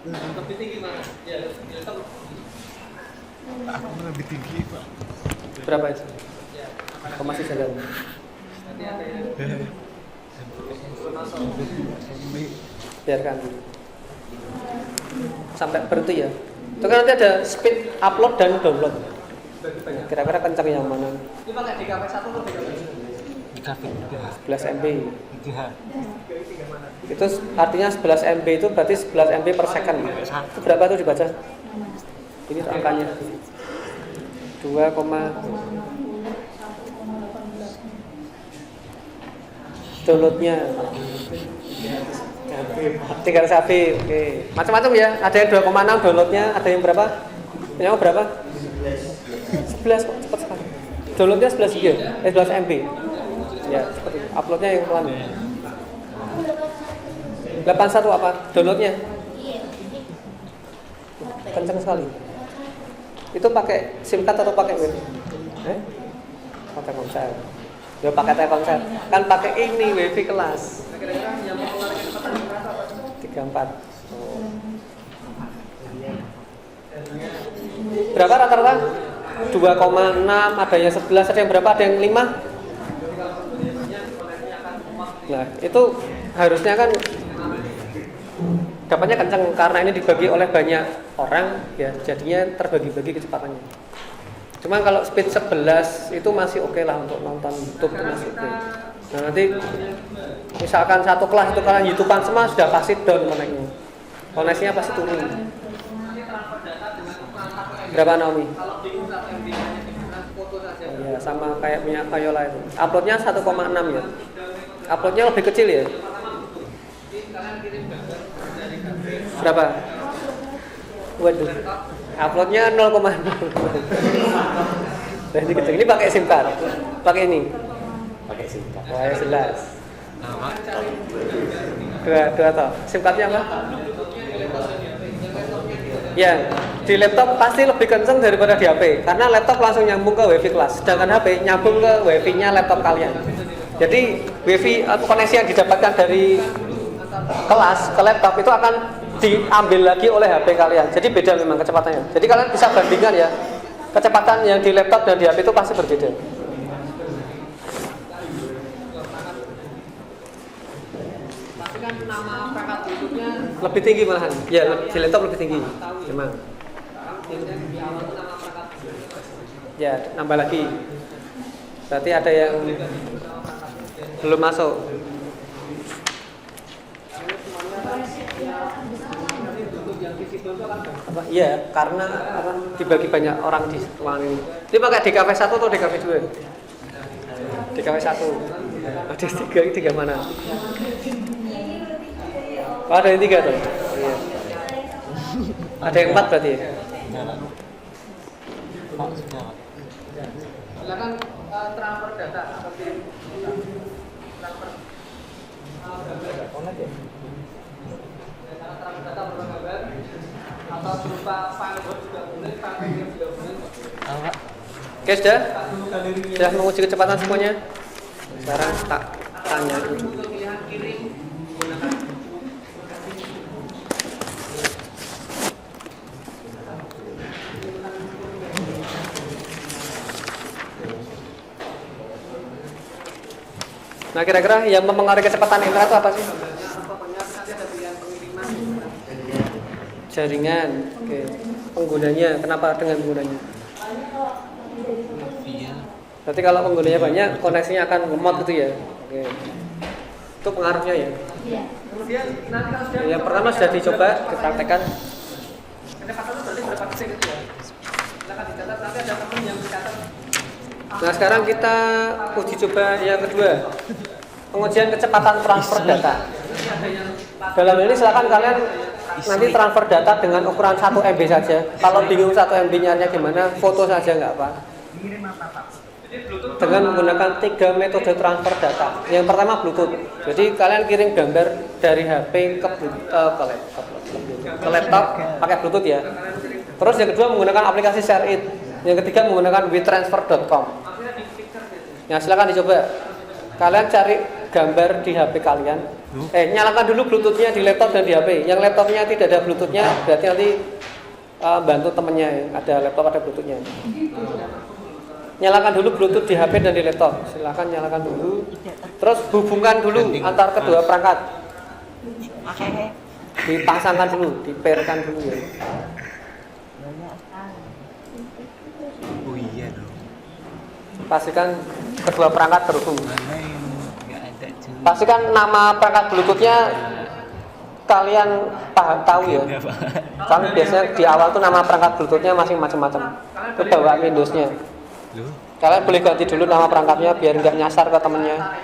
Speaker 1: Lebih tinggi mana? Ya, di laptop.
Speaker 11: Lebih tinggi, Pak.
Speaker 1: Berapa itu? Masih jalan. Biarkan dulu. Sampai berhenti ya. Itu kan nanti ada speed upload dan download. Kira-kira kencang yang mana? Ini pakai DKV 1 atau DKV 11 MB. Itu artinya 11 MB itu berarti 11 MB per second. Itu berapa itu dibaca? Ini angkanya 2, downloadnya tinggal sapi, oke. Macam-macam ya, ada yang 2,6 downloadnya, ada yang berapa? Yang berapa? 11, cepat sekali. Downloadnya 11 GB, 11 MB. Ya, seperti itu. Uploadnya yang pelan. 81 apa? Downloadnya? Kencang sekali. Itu pakai SIM card atau pakai WiFi? Pakai Telkomsel. Ya pakai Telkomsel. Kan pakai ini WiFi kelas. 34. Berapa rata-rata? 2,6, ada yang 11, ada yang berapa? Ada yang 5? Nah, itu harusnya kan dapatnya kencang karena ini dibagi oleh banyak orang ya, jadinya terbagi-bagi kecepatannya. Cuma kalau speed 11 itu masih oke lah untuk nonton YouTube, itu masih oke. Nah, nanti misalkan satu kelas itu kalian YouTubean semua sudah pasti down koneknya. Koneksinya pasti turun. Berapa Naomi? Ya, sama kayak punya Viola itu. Uploadnya 1,6 ya. Uploadnya lebih kecil ya. Berapa? Waduh. Uploadnya 0,0. Ini kecil. Ini pakai SIM card. Pakai ini. Pakai SIM card. Wah, ya jelas. Dua toh. SIM cardnya apa? Ya, di laptop pasti lebih kenceng daripada di HP karena laptop langsung nyambung ke WiFi kelas, sedangkan HP nyambung ke WiFi-nya laptop kalian. Jadi WiFi atau koneksi yang didapatkan dari kelas ke laptop itu akan diambil lagi oleh HP kalian. Jadi beda memang kecepatannya. Jadi kalian bisa bandingkan ya, kecepatan yang di laptop dan di HP itu pasti berbeda. Nama perangkat Bluetooth-nya lebih tinggi malahan. Ya, di laptop lebih tinggi. Memang. Ya, nambah lagi. Berarti ada yang belum masuk. Iya, karena dibagi banyak orang di ruangan ini. Ini pakai DKV 1 atau DKV 2? DKV 1. Ada 3 mana? Oh, ada yang 3 tuh. Iya. Ada yang 4 berarti. Silakan transfer data seperti transfer data berupa gambar atau berupa file Word juga boleh, file PDF juga boleh. Oke, sudah menguji kecepatan semuanya. Sekarang tak tanya dulu. Nah, kira-kira yang mempengaruhi kecepatan internet itu apa sih? Jaringan. Oke. Penggunanya, kenapa dengan penggunanya? Berarti kalau penggunanya banyak, koneksinya akan lemot gitu ya. Oke. Itu pengaruhnya ya. Kemudian nanti kalau sudah yang pertama sudah dicoba, dipraktekkan. Kecepatannya berarti berapa detik gitu ya? Silakan dicatat, nanti ada teman yang mencatat. Nah, sekarang kita uji coba yang kedua, pengujian kecepatan transfer data. Dalam ini silakan kalian nanti transfer data dengan ukuran 1 MB saja. Kalau bingung 1 MB-nya gimana, foto saja nggak apa. Dengan menggunakan 3 metode transfer data. Yang pertama Bluetooth. Jadi kalian kirim gambar dari HP ke laptop pakai Bluetooth ya. Terus yang kedua menggunakan aplikasi ShareIt. Yang ketiga menggunakan WeTransfer.com. Ya silakan dicoba. Kalian cari gambar di HP kalian. Nyalakan dulu Bluetooth-nya di laptop dan di HP. Yang laptopnya tidak ada Bluetooth-nya, berarti nanti bantu temennya yang ada laptop ada Bluetooth-nya. Nyalakan dulu Bluetooth di HP dan di laptop. Silakan nyalakan dulu. Terus hubungkan dulu antar kedua perangkat. Dipasangkan dulu, dipairkan dulu ya.
Speaker 5: Oh iya dong.
Speaker 1: Pastikan kedua perangkat terhubung.
Speaker 5: Mana yang nggak ada cuy?
Speaker 1: Pastikan nama perangkat Bluetooth-nya kalian tahu ya. Kan biasanya di awal tuh nama perangkat Bluetooth-nya masing macam-macam. Itu bawaan Windows-nya. Kalian boleh ganti dulu nama perangkatnya biar nggak nyasar ke temennya.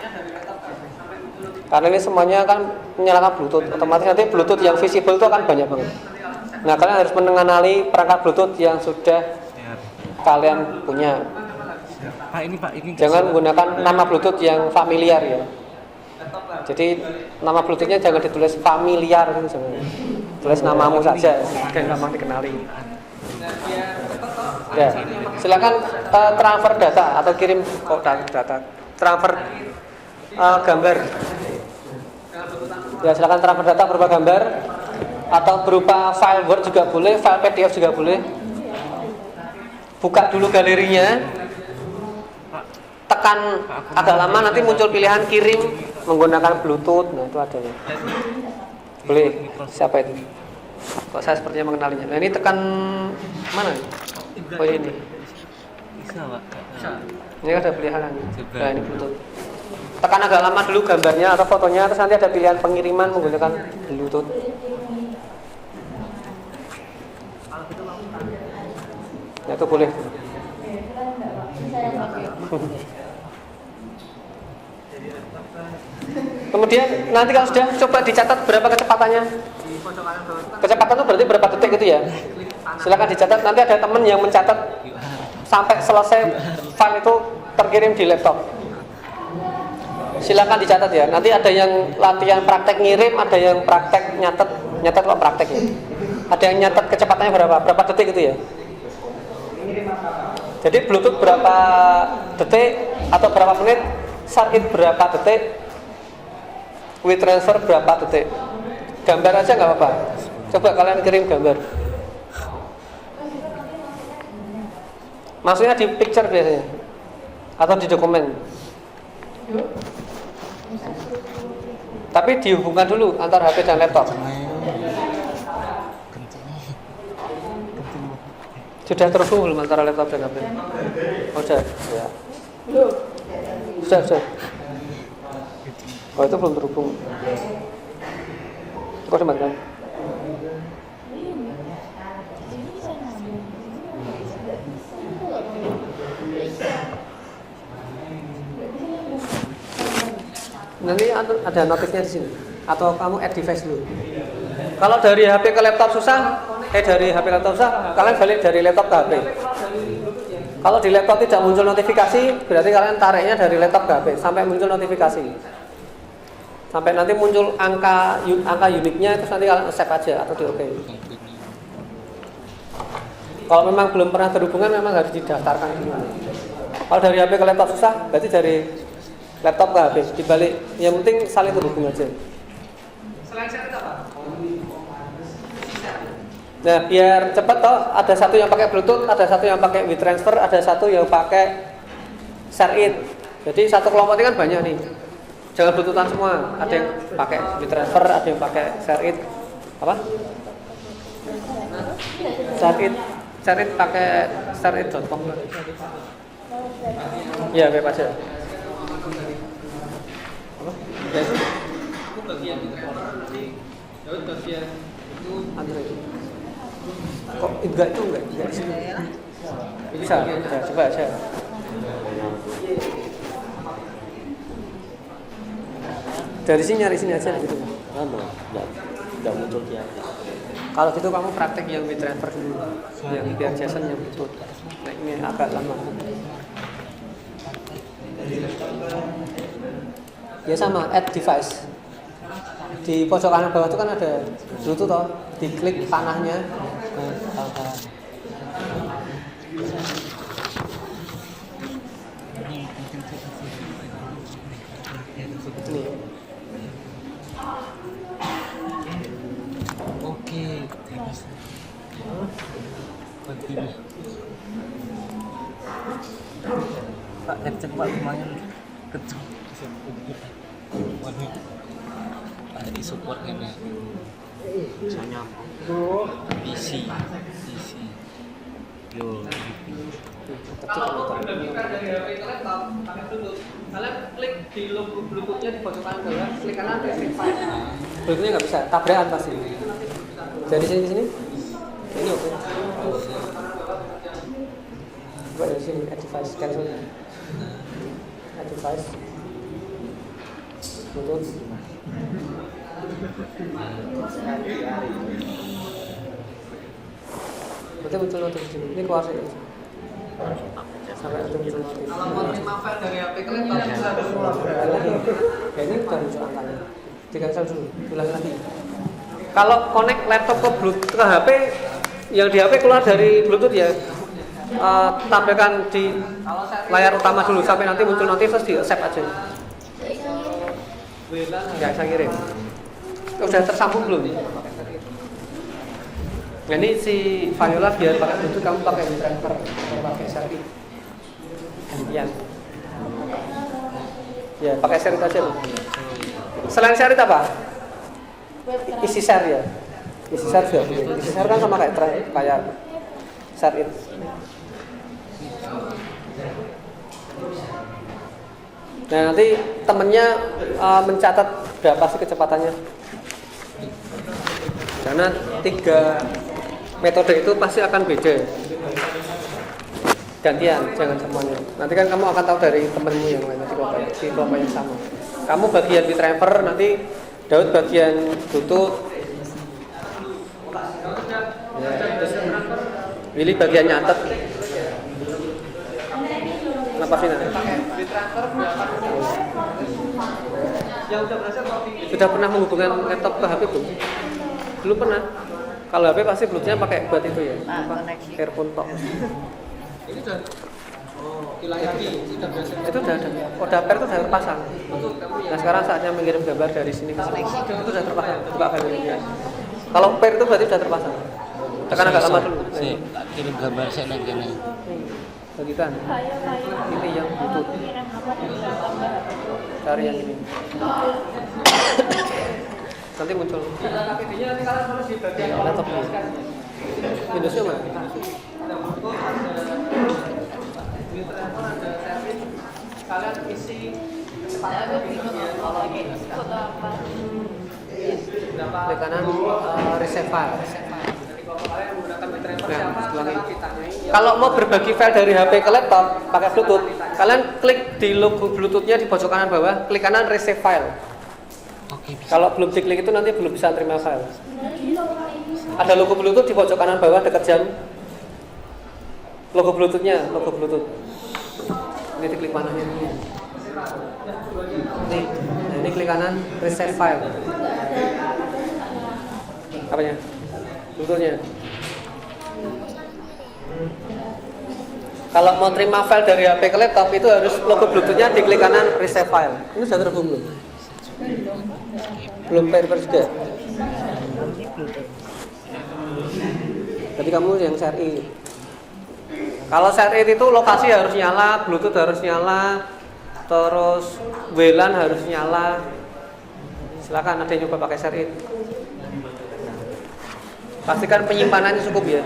Speaker 1: Karena ini semuanya kan menyalakan Bluetooth, otomatis nanti Bluetooth yang visible itu akan banyak banget. Nah kalian harus mengenali perangkat Bluetooth yang sudah kalian punya.
Speaker 5: Pak ini
Speaker 1: Jangan menggunakan nama Bluetooth yang familiar ya. Jadi nama Bluetooth-nya jangan ditulis familiar gitu, jangan. Tulis namamu saja, dan gampang dikenali. Ya, silakan transfer data atau kirim data, transfer gambar. Ya silakan transfer data berupa gambar atau berupa file Word juga boleh, file PDF juga boleh. Buka dulu galerinya, tekan agak lama nanti muncul pilihan kirim menggunakan Bluetooth. Nah itu ada ya. Boleh. Siapa itu? Kok saya sepertinya mengenalinya. Nah ini tekan mana? Oh ini.
Speaker 5: bisa Pak.
Speaker 1: Ini ada pilihan. Nah ini Bluetooth. Tekan agak lama dulu gambarnya atau fotonya, terus nanti ada pilihan pengiriman menggunakan Bluetooth. Ya itu boleh. Kemudian nanti kalau sudah coba dicatat berapa kecepatannya. Kecepatan itu berarti berapa detik gitu ya. Silakan dicatat. Nanti ada teman yang mencatat sampai selesai file itu terkirim di laptop. Silakan dicatat ya. Nanti ada yang latihan praktek ngirim, ada yang praktek nyatet kok praktek ya. Ada yang nyatet kecepatannya berapa detik gitu ya. Jadi Bluetooth berapa detik atau berapa menit, ShareIt berapa detik, WeTransfer berapa detik. Gambar aja nggak apa-apa. Coba kalian kirim gambar. Maksudnya di picture biasanya atau di dokumen. Tapi dihubungkan dulu antara HP dan laptop. Sudah terhubung belum antara laptop dan HP? Oh, sudah. Ya. Sudah. Oh itu belum terhubung. Kok dimatikan? Nanti ada notifnya di sini. Atau kamu add device dulu. Kalau dari HP ke laptop susah, dari HP ke laptop susah, kalian balik dari laptop ke HP. Kalau di laptop tidak muncul notifikasi, berarti kalian tariknya dari laptop ke HP sampai muncul notifikasi. Sampai nanti muncul angka uniknya, terus nanti kalian accept aja atau di OK. Kalau memang belum pernah terhubungan, memang harus didaftarkan dulu. Kalau dari HP ke laptop susah, berarti dari laptop ke HP dibalik. Yang penting saling terhubung aja. Selain ShareIt apa? Nah, biar cepat toh, ada satu yang pakai Bluetooth, ada satu yang pakai WeTransfer, ada satu yang pakai ShareIt. Jadi satu kelompok ini kan banyak nih. Jangan Bluetoothan semua. Ada yang pakai WeTransfer, ada yang pakai ShareIt. Apa? ShareIt pakai ShareIt.com. Ya, web aja. Apa? Ya itu. Itu bagian itu Android. Kok enggak di sini. Bisa. Ya, coba aja. Dari sini nyari sini aja gitu.
Speaker 9: Enggak muncul dia.
Speaker 1: Kalau gitu kamu praktek yang WeTransfer dulu. Yang biar Jason yang betul. Nah, ini agak lama. Ya sama, add device. Di pojok kanan bawah itu kan ada Bluetooth toh, diklik panahnya.
Speaker 5: Pak kenceng Pak lumayan kenceng. Waduh. Ada di support ini. Soalnya PC. Yo.
Speaker 1: Kalian klik di logo Bluetooth-nya di pojok kanan bawah, klik kanan receive file. Bluetooth-nya nggak bisa, tabrakan pasti. Dari sini. Ini oke. Coba dari sini add device cancel. Add device. Bluetooth. Berarti muncul notifikasi. Ini keluar sini. Sampai muncul notifikasi. Kalau mau terima file dari HP kalian harus lagi. Ya ini udah muncul angkanya. Di-cancel dulu, ulang lagi. Kalau connect laptop ke Bluetooth ke HP, yang di HP keluar dari Bluetooth ya, tampilkan di layar utama dulu sampai nanti muncul notif terus di accept aja. Nggak bisa kirim. Udah tersambung belum? Nah, ini si Viola biar pakai Bluetooth kamu pakai driver, pakai seri. Gantian. Ya pakai seri aja loh. Selain seri apa? Isi share ya. Isi share juga. Isi share kan sama kayak share it. Nah nanti temennya mencatat berapa sih kecepatannya. Karena 3 metode itu pasti akan beda. Gantian, jangan semuanya. Nanti kan kamu akan tahu dari temenmu yang lain di kelompok yang sama. Kamu bagian di driver, nanti Daud bagian Bluetooth. Ya, terus Willy bagian nyatet. Kenapa sih nanti? Yang sudah pernah menghubungkan laptop ke HP belum? Belum pernah. Kalau HP pasti Bluetooth-nya pakai buat itu ya, earphone tok. Ini sudah itu udah ada. Pair itu sudah terpasang. Nah sekarang saatnya mengirim gambar dari sini ke sini. Itu sudah terpasang. Buka filenya. Kalau pair itu berarti sudah terpasang. Tekan agak lama dulu.
Speaker 5: Saya kirim gambar saya nanti.
Speaker 1: Bagikan. Ini yang Bluetooth. Cari yang ini. Nanti muncul. Laptop Windowsnya mana? Kalian isi klik kanan receive file. Kalau mau berbagi file dari HP ke laptop pakai Bluetooth, kalian klik di logo Bluetooth-nya di pojok kanan bawah, klik kanan receive file. Kalau belum diklik itu nanti belum bisa terima file. Ada logo Bluetooth di pojok kanan bawah dekat jam. Logo Bluetooth-nya, logo Bluetooth. Ini diklik panahnya. Ini klik kanan receive file. Apanya? Bluetooth-nya. Kalau mau terima file dari HP ke laptop itu harus logo Bluetooth-nya diklik kanan receive file. Ini sudah terhubung belum? Belum pair juga. Jadi kamu yang share it. Kalau share it itu lokasi harus nyala, Bluetooth harus nyala, terus WLAN harus nyala. Silakan ada yang coba pakai share it. Pastikan penyimpanannya cukup ya.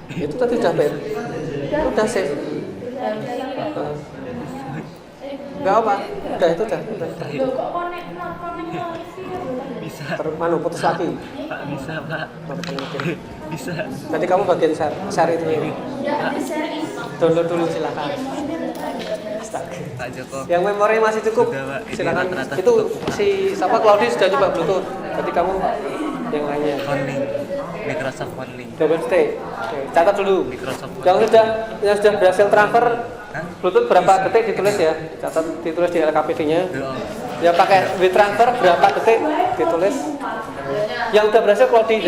Speaker 1: Itu tadi udah pair. Udah save. Enggak apa, udah itu udah.
Speaker 5: Bisa.
Speaker 1: Terus putus lagi.
Speaker 5: Pak bisa Pak. Bisa.
Speaker 1: Nanti kamu bagian share itu ini. Download dulu silakan.
Speaker 5: Pak Joko.
Speaker 1: Yang memori masih cukup.
Speaker 5: Sudah, Pak.
Speaker 1: Silakan.
Speaker 5: Rata-rata
Speaker 1: Itu
Speaker 5: cukup,
Speaker 1: si siapa Claudi sudah coba Bluetooth. Jadi kamu yang lainnya.
Speaker 5: Phonelink. Microsoft Phonelink.
Speaker 1: Double stay. Oke, catat dulu.
Speaker 5: Microsoft
Speaker 1: Yang sudah berhasil transfer Bluetooth berapa detik ditulis ya. Catat ditulis di LKPD-nya. Ya pakai WeTransfer berapa detik ditulis. Yang udah berhasil Claudi.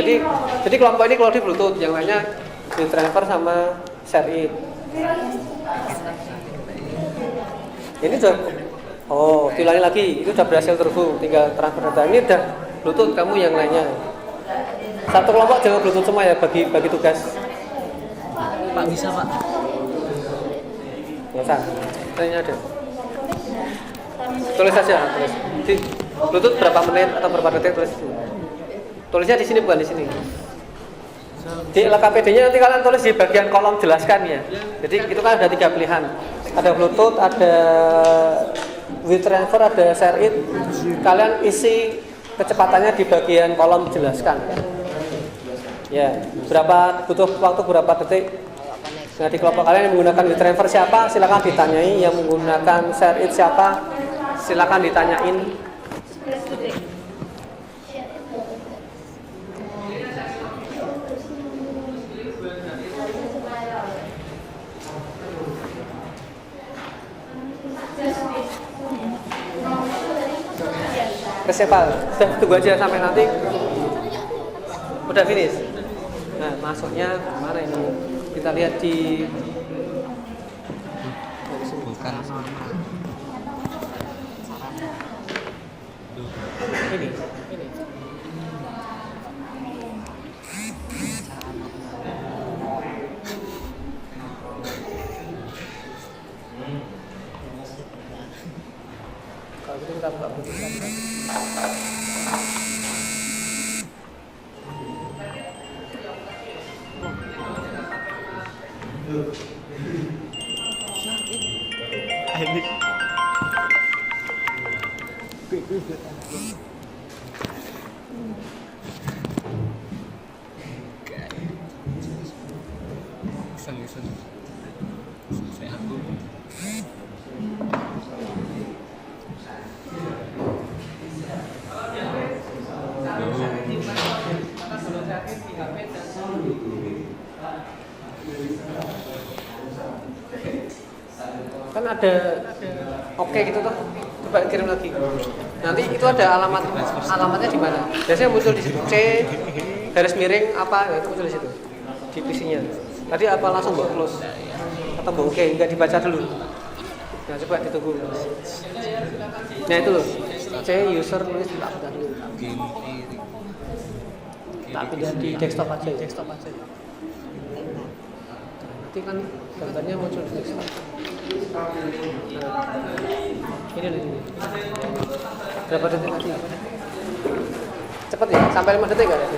Speaker 1: Jadi kelompok ini Claudi Bluetooth, yang lainnya WeTransfer sama share it. Ini sudah Oh, diulangi lagi. Itu udah berhasil terhubung. Tinggal transfer data. Ini udah Bluetooth kamu yang lainnya. Satu kelompok jangan Bluetooth semua ya, bagi tugas.
Speaker 5: Pak bisa Pak.
Speaker 1: Nggak usah. Tanya ada. Tulis saja. Tulis. Di Bluetooth berapa menit atau berapa detik tulis. Tulisnya di sini bukan di sini. Di LKPD-nya nanti kalian tulis di bagian kolom jelaskan ya. Jadi itu kan ada 3 pilihan. Ada Bluetooth, ada WeTransfer, ada ShareIt. Kalian isi kecepatannya di bagian kolom jelaskan. Ya, butuh waktu berapa detik? Nah, di kelompok kalian yang menggunakan WeTransfer siapa? Silakan ditanyai. Yang menggunakan ShareIt siapa? Silakan ditanyain. Siapa? Sudah tunggu aja sampai nanti udah finish. Nah, masuknya mana ini? Kita lihat di
Speaker 5: Bukan.
Speaker 1: ini. Kalau gitu kita buka Bluetooth. Kan ada oke gitu tuh, coba kirim lagi. Nanti itu ada alamatnya di mana? Biasanya muncul di situ C garis miring apa, itu muncul di situ di PC-nya. Tadi apa langsung buat close atau oke enggak dibaca dulu? Nah, coba ditunggu. Nah itu loh, C user tulis tak dulu. Tak pindah di desktop aja. Nanti kan gambarnya muncul di desktop. Nah, ini berapa detik lagi? Cepat ya, sampai 5 detik nggak?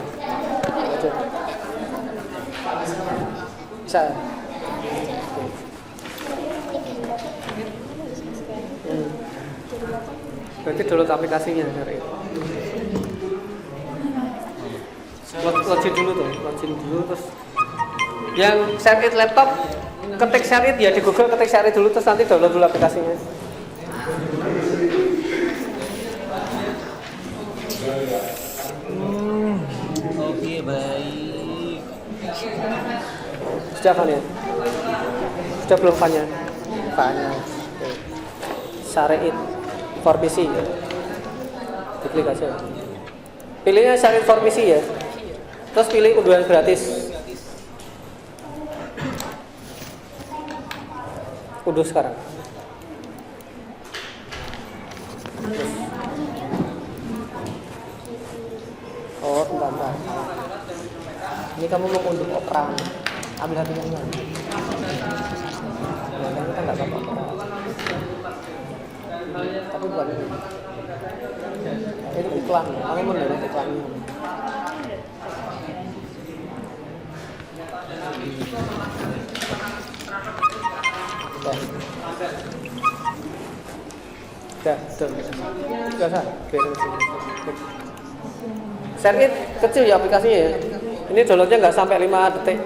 Speaker 1: Bisa. Berarti download aplikasinya dari login dulu terus yang ShareIt laptop ketik ShareIt ya di Google, ketik ShareIt dulu terus nanti download dulu aplikasinya.
Speaker 5: Oke, baik.
Speaker 1: Sudah kan ya? Sudah belum Fanya? ShareIt for PC ya. Diklik aja. Pilihnya ShareIt for PC ya. Terus pilih unduhan gratis. Unduh sekarang. Oh, bentar. Ini kamu mau unduh Opera. Ambil hatinya. Nah, kita nggak apa-apa. Tapi bukan ini. Itu iklan. Kamu mendownload iklannya. Udah. ShareIt kecil ya aplikasinya ya. Ini downloadnya nggak sampai 5 detik.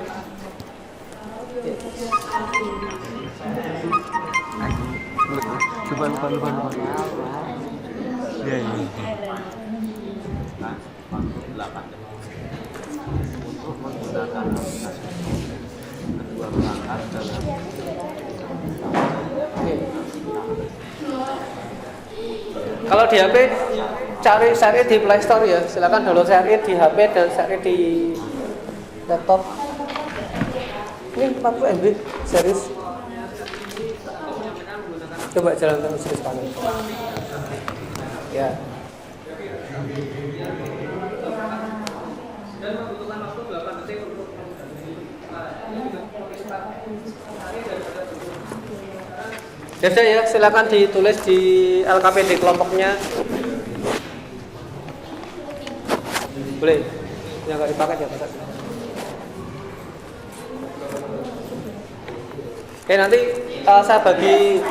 Speaker 5: Lupa. Ya.
Speaker 9: Untuk menggunakan kedua perangkat dalam
Speaker 1: kalau di HP cari ShareIt di Play Store ya, silakan download ShareIt di HP dan ShareIt di laptop. Ini 40 MB series. Coba jalankan uji panel. Ya. Dan membutuhkan waktu 8 detik untuk ya, silakan ditulis di LKPD kelompoknya. Boleh. Yang nggak dipakai ya, Pak. Oke, nanti saya bagi,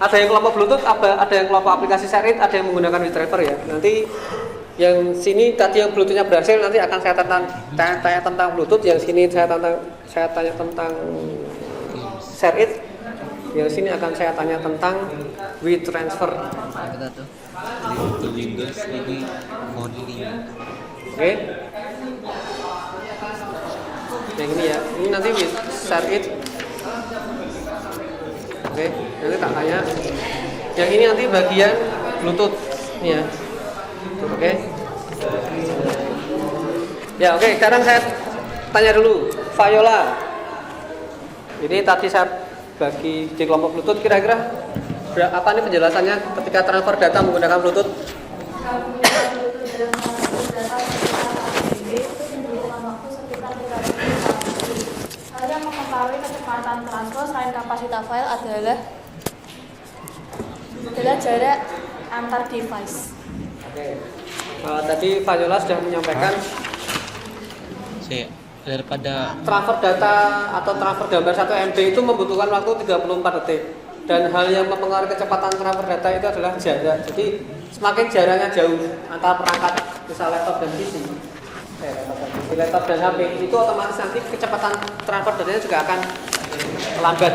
Speaker 1: ada yang kelompok Bluetooth, ada yang kelompok aplikasi ShareIt, ada yang menggunakan WeDriver ya. Nanti yang sini tadi yang Bluetoothnya berhasil, nanti akan saya tanya tentang Bluetooth. Yang sini saya tanya tentang ShareIt. Yang sini akan saya tanya tentang WeTransfer.
Speaker 5: Kita tuh untuk Windows ini modeling.
Speaker 1: Oke. Yang ini ya, ini nanti ShareIt. Oke, nanti tak tanya. Yang ini nanti bagian Bluetooth, ini ya. Oke. Ya, oke. Sekarang saya tanya dulu, Viola. Ini tadi saya bagi di kelompok Bluetooth, kira-kira apa nih penjelasannya ketika transfer data menggunakan Bluetooth?
Speaker 6: Kalau menggunakan Bluetooth dalam transfer data itu membutuhkan waktu sekitar 3 detik. Hal yang mempengaruhi kecepatan transfer selain kapasitas file adalah jarak antar device.
Speaker 1: Oke. Tadi Viola sudah menyampaikan
Speaker 5: daripada
Speaker 1: transfer data atau transfer gambar 1 MB itu membutuhkan waktu 34 detik. Dan hal yang mempengaruhi kecepatan transfer data itu adalah jarak. Jadi semakin jaraknya jauh antara perangkat misal laptop dan PC, laptop dan HP, itu otomatis nanti kecepatan transfer datanya juga akan lambat.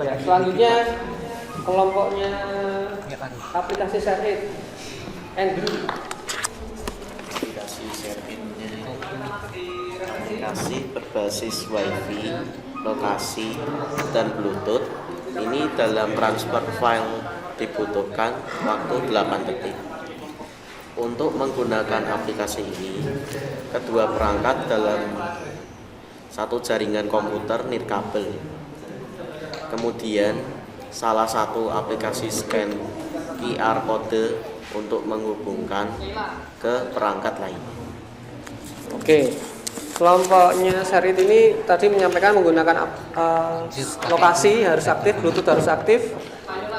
Speaker 1: Ya, selanjutnya kelompoknya aplikasi ShareIt. Andrew.
Speaker 12: Aplikasi ShareIt-nya aplikasi berbasis WiFi, lokasi, dan Bluetooth. Ini dalam transfer file dibutuhkan waktu 8 detik. Untuk menggunakan aplikasi ini, kedua perangkat dalam satu jaringan komputer nirkabel. Kemudian salah satu aplikasi scan QR kode untuk menghubungkan ke perangkat lain.
Speaker 1: Oke, kelompoknya ShareIt ini tadi menyampaikan menggunakan lokasi harus aktif, Bluetooth harus aktif,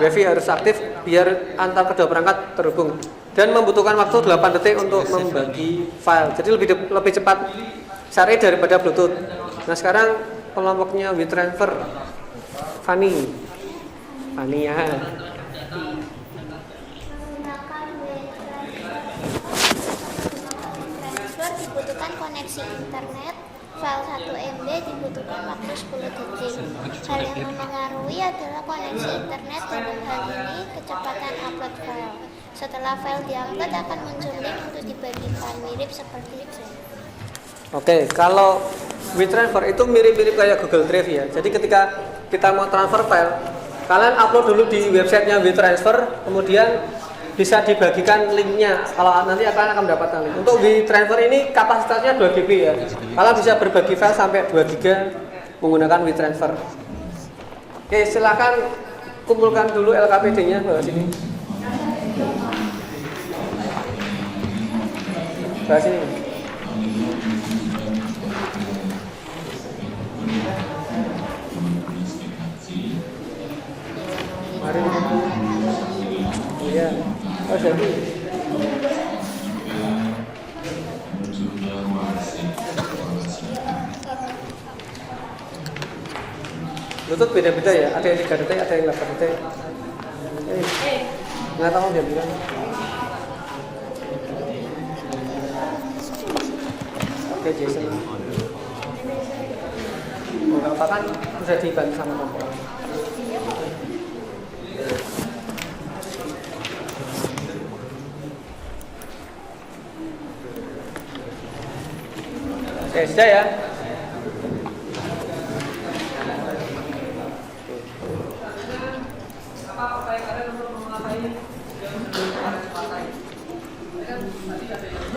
Speaker 1: WiFi harus aktif biar antar kedua perangkat terhubung, dan membutuhkan waktu 8 detik untuk membagi file. Jadi lebih cepat ShareIt daripada Bluetooth. Nah sekarang kelompoknya WeTransfer, Fani ya.
Speaker 6: Dibutuhkan koneksi internet, file 1 MB dibutuhkan waktu 10 detik. Hal yang mempengaruhi adalah koneksi internet, dalam hal ini kecepatan upload file. Setelah file diupload akan muncul link untuk dibagikan, mirip seperti itu.
Speaker 1: Oke, kalau WeTransfer itu mirip-mirip kayak Google Drive ya. Jadi ketika kita mau transfer file, kalian upload dulu di websitenya WeTransfer, kemudian bisa dibagikan linknya. Kalau nanti akan mendapatkan link. Untuk WeTransfer ini kapasitasnya 2 GB ya. Kalian bisa berbagi file sampai 2 GB menggunakan WeTransfer. Oke, silakan kumpulkan dulu LKPD-nya bawah sini. Bawah sini. Mari. Iya. Oh, jadi. Bluetooth beda-beda ya. Ada yang 3 detik, ada yang 8 detik. Nggak tahu dia bilang. Oke, Jason. Enggak apa kan bisa dibantu sama kompor. Oke, sudah ya.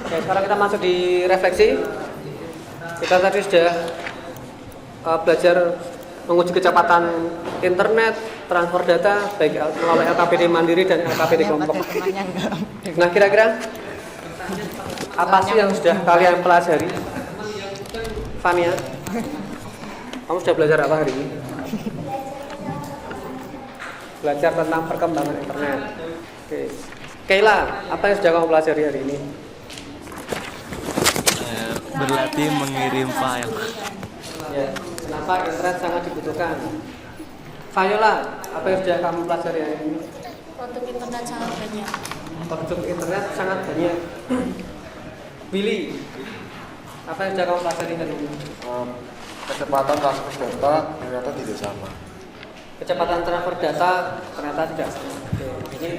Speaker 1: Oke, sekarang kita masuk di refleksi. Kita tadi sudah belajar menguji kecepatan internet, transfer data, baik melalui LKPD mandiri dan LKPD kelompok. Nah, kira-kira apa sih yang sudah kalian pelajari? Fania, kamu sudah belajar apa hari ini? Belajar tentang perkembangan internet. Oke. Kayla, apa yang sudah kamu pelajari hari ini?
Speaker 5: Berlatih mengirim file.
Speaker 1: Ya, kenapa internet sangat dibutuhkan? Viola, apa yang sudah kamu pelajari hari ini?
Speaker 6: Produk internet sangat banyak.
Speaker 1: Produk internet sangat banyak. Billy, apa yang sudah kamu pelajari hari ini?
Speaker 2: Kecepatan transfer data ternyata tidak sama.
Speaker 1: Kecepatan transfer data ternyata tidak sama. Oke, ini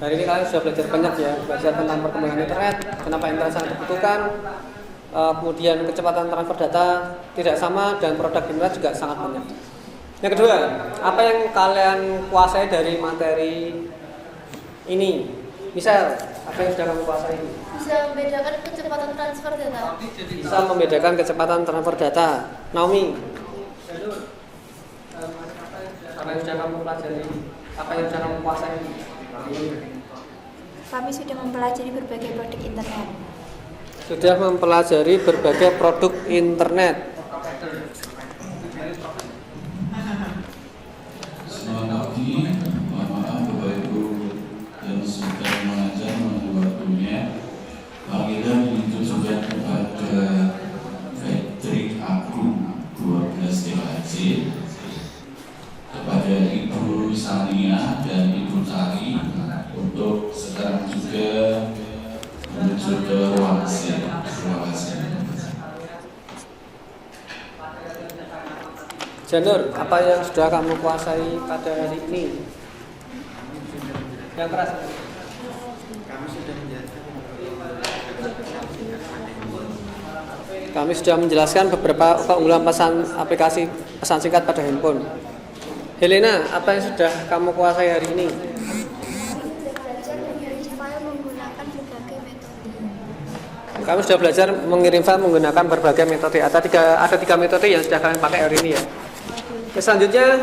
Speaker 1: hari ini kalian sudah belajar banyak ya, belajar tentang perkembangan internet, kenapa internet sangat dibutuhkan, kemudian kecepatan transfer data tidak sama dan produk internet juga sangat banyak. Yang kedua, apa yang kalian kuasai dari materi ini? Misal, apa yang sudah kamu kuasai?
Speaker 6: Bisa membedakan kecepatan transfer data.
Speaker 1: Bisa membedakan kecepatan transfer data. Naomi, apa yang sudah kamu pelajari? Apa yang sudah kamu kuasai?
Speaker 6: Kami sudah mempelajari berbagai produk internet.
Speaker 1: Sudah mempelajari berbagai produk internet.
Speaker 13: Selamat pagi, maaf Bapak Ibu yang sudah mengajar melalui waktunya. Panggilan ditujukan kepada Patrick Agung 12 THC, kepada Ibu Sania dan Ibu Tari untuk sekarang juga menuju ke ruang hasil. Terima kasih.
Speaker 1: Janur, apa yang sudah kamu kuasai pada hari ini? Yang keras. Kami sudah menjelaskan beberapa keunggulan aplikasi pesan singkat pada handphone. Helena, apa yang sudah kamu kuasai hari ini? Kami sudah belajar mengirim file menggunakan berbagai metode. Ada tiga metode yang sudah kalian pakai hari ini ya. Selanjutnya,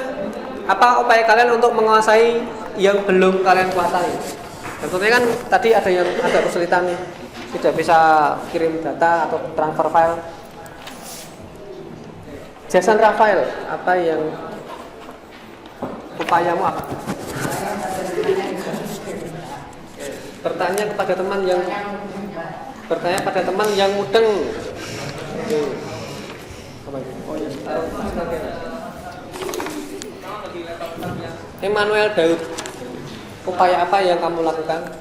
Speaker 1: apa upaya kalian untuk menguasai yang belum kalian kuasai? Tentunya kan tadi ada yang agak kesulitan nih, tidak bisa kirim data atau transfer file. Jason Rafael, apa yang upayamu apa? Bertanya pada teman yang mudeng. Emmanuel Daud, upaya apa yang kamu lakukan?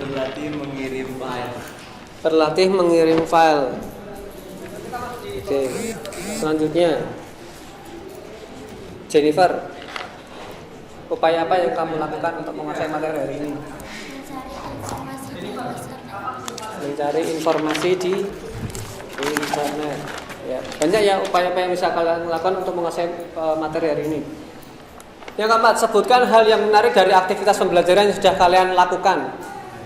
Speaker 5: Berlatih mengirim file.
Speaker 1: Berlatih mengirim file. Oke, selanjutnya Jennifer, upaya apa yang kamu lakukan untuk menguasai materi hari ini? Mencari informasi di internet. Ya, banyak ya upaya-upaya yang bisa kalian lakukan untuk menguasai materi hari ini. Yang keempat, sebutkan hal yang menarik dari aktivitas pembelajaran yang sudah kalian lakukan.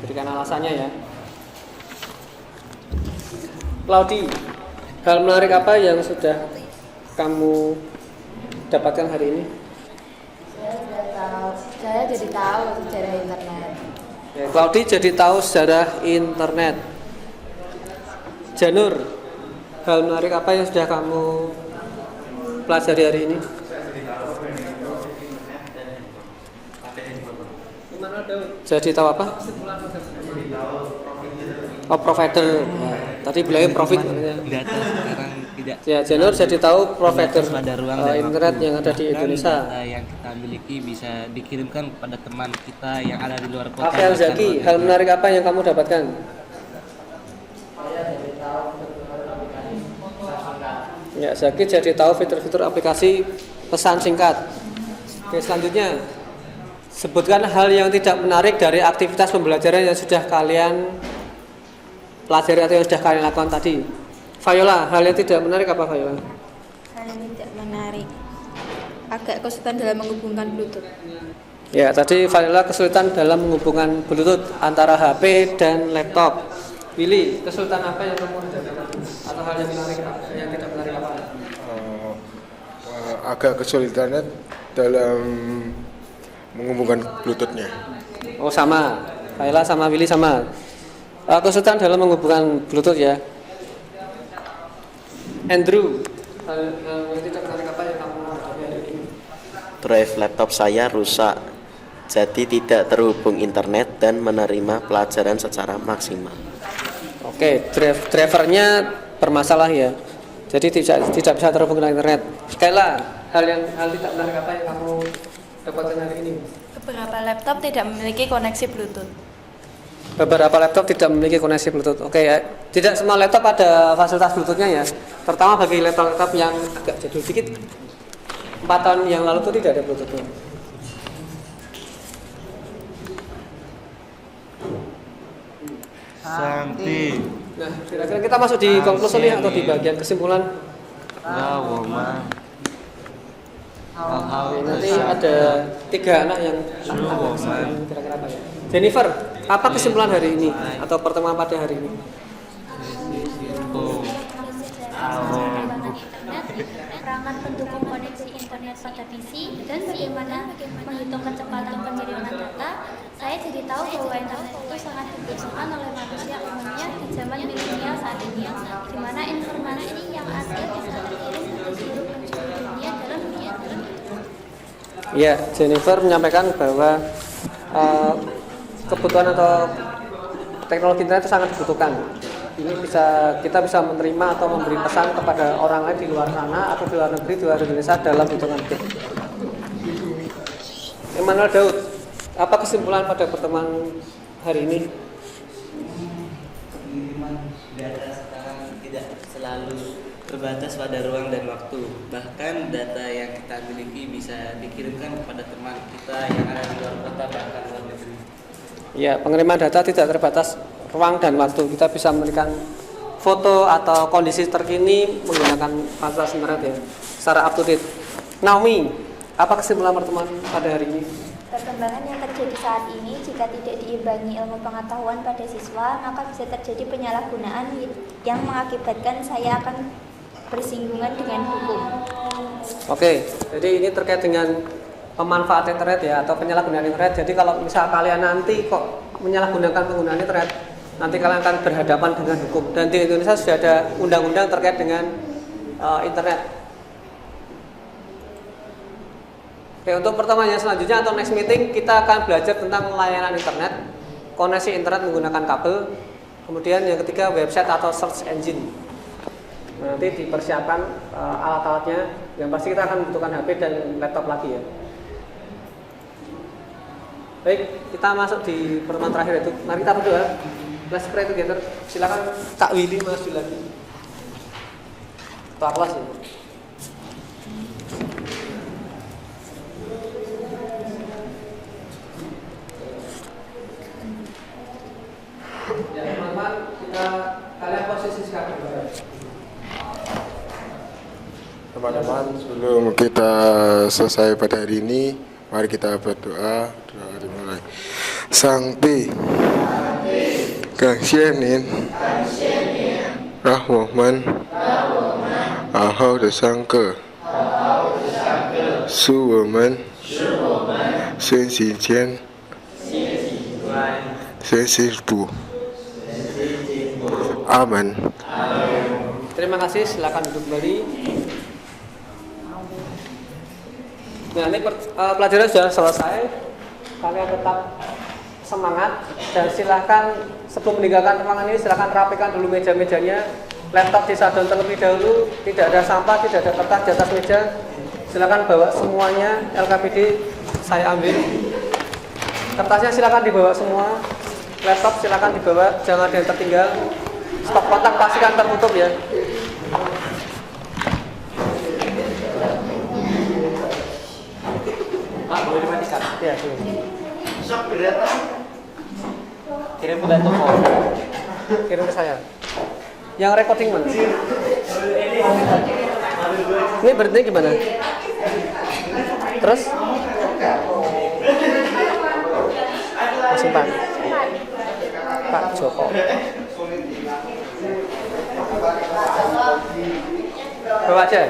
Speaker 1: Berikan alasannya ya. Claudi, hal menarik apa yang sudah kamu dapatkan hari ini?
Speaker 10: Saya jadi tahu sejarah internet.
Speaker 1: Ya, Claudi jadi tahu sejarah internet. Janur, hal menarik apa yang sudah kamu pelajari hari ini? Jadi tahu apa? Oh, provider. Nah, tadi bilangnya profit.
Speaker 5: Data sekarang tidak.
Speaker 1: Ya, Janur jadi tahu provider
Speaker 5: pada ruang
Speaker 1: internet yang ada di Indonesia.
Speaker 5: Data yang kita miliki bisa dikirimkan kepada teman kita yang ada di luar kota.
Speaker 1: Rafael Zaki, hal menarik apa yang kamu dapatkan? Ya, Zaki jadi tahu fitur-fitur aplikasi pesan singkat. Oke, selanjutnya sebutkan hal yang tidak menarik dari aktivitas pembelajaran yang sudah kalian pelajari atau yang sudah kalian lakukan tadi. Viola, hal yang tidak menarik apa Viola?
Speaker 6: Hal yang tidak menarik, agak kesulitan dalam menghubungkan Bluetooth.
Speaker 1: Ya, tadi Viola kesulitan dalam menghubungkan Bluetooth antara HP dan laptop. Willy, kesulitan apa yang kamu hadapi? Atau hal yang menarik, yang tidak menarik apa?
Speaker 2: agak kesulitan dalam menghubungkan Bluetooth-nya.
Speaker 1: Oh sama, Kayla sama Willy sama. Kesulitan dalam menghubungkan Bluetooth ya. Andrew, tidak menarik apa yang kamu hadapi hari ini?
Speaker 12: Drive laptop saya rusak, jadi tidak terhubung internet dan menerima pelajaran secara maksimal.
Speaker 1: Oke, drivernya bermasalah ya. Jadi tidak bisa terhubung dengan internet. Kayla, hal tidak menarik apa yang kamu dapatkan hari ini?
Speaker 14: Beberapa laptop tidak memiliki koneksi Bluetooth.
Speaker 1: Beberapa laptop tidak memiliki koneksi Bluetooth. Oke ya. Tidak semua laptop ada fasilitas Bluetooth-nya ya. Terutama bagi laptop yang agak jadul dikit. 4 tahun yang lalu itu tidak ada Bluetooth-nya.
Speaker 5: Santi.
Speaker 1: Nah, kira-kira kita masuk di konklusi nih atau di bagian kesimpulan? Nanti ada 3 anak yang kira-kira apa ya? Jennifer, apa kesimpulan hari ini atau pertemuan pada hari ini?
Speaker 6: Perangkat pendukung koneksi internet pada PC dan bagaimana menghitung kecepatan pengiriman data. Saya jadi tahu bahwa internet itu sangat dibutuhkan oleh manusia umumnya di zaman milenial saat ini, di mana informasi yang ada bisa terkirim ke seluruh penjuru dunia dalam dunia internet.
Speaker 1: Ya, Jennifer menyampaikan bahwa kebutuhan atau teknologi internet itu sangat dibutuhkan. Ini kita bisa menerima atau memberi pesan kepada orang lain di luar sana atau di luar negeri, di luar Indonesia dalam hitungan detik. Emmanuel Daud, apa kesimpulan pada pertemuan hari ini?
Speaker 5: Pengiriman data sekarang tidak selalu terbatas pada ruang dan waktu. Bahkan data yang kita miliki bisa dikirimkan kepada teman kita yang ada di luar kota bahkan luar negeri.
Speaker 1: Ya, pengiriman data tidak terbatas ruang dan waktu. Kita bisa memberikan foto atau kondisi terkini menggunakan fasilitas internet ya, secara up to date. Naomi, apa kesimpulan pertemuan pada hari ini?
Speaker 6: Perkembangan yang terjadi saat ini jika tidak diimbangi ilmu pengetahuan pada siswa, maka bisa terjadi penyalahgunaan yang mengakibatkan saya akan bersinggungan dengan hukum.
Speaker 1: Oke, jadi ini terkait dengan pemanfaatan internet ya atau penyalahgunaan internet. Jadi kalau misal kalian nanti kok menyalahgunakan penggunaan internet, nanti kalian akan berhadapan dengan hukum. Dan di Indonesia sudah ada undang-undang terkait dengan internet. Oke, untuk pertemuan selanjutnya atau next meeting kita akan belajar tentang layanan internet, koneksi internet menggunakan kabel, kemudian yang ketiga website atau search engine. Nah, nanti dipersiapkan alat-alatnya. Yang pasti kita akan membutuhkan HP dan laptop lagi ya. Baik, kita masuk di pertemuan terakhir itu. Mari kita berdoa. Let's pray together. Silakan Kak Willy maju lagi. Ketua kelas ya. Ya teman-teman, kalian posisi sekarang.
Speaker 2: Teman-teman, sebelum kita selesai pada hari ini, mari kita berdoa. Doa dimulai. Sangti, Kang Sienin, Rahman, Ahau Desangke, Suwaman, Sen Xinjian, Sen Xinbu, Aman.
Speaker 1: Terima kasih, silakan duduk kembali. Nah, ini pelajaran sudah selesai. Kalian tetap semangat dan silahkan sebelum meninggalkan ruangan ini silahkan rapikan dulu meja-mejanya, laptop disadon terlebih dahulu, tidak ada sampah, tidak ada kertas di atas meja. Silahkan bawa semuanya, LKPD saya ambil. Kertasnya silahkan dibawa semua, laptop silahkan dibawa, jangan ada yang tertinggal. Stok kontak pastikan tertutup ya.
Speaker 5: Boleh dimatikan?
Speaker 1: Ya, boleh.
Speaker 5: Sok berapa? Kirim ke toko.
Speaker 1: Kirim ke saya. Yang recording mana? Ini berhenti gimana? Terus? Simpan. Pak Joko. Bawa aja.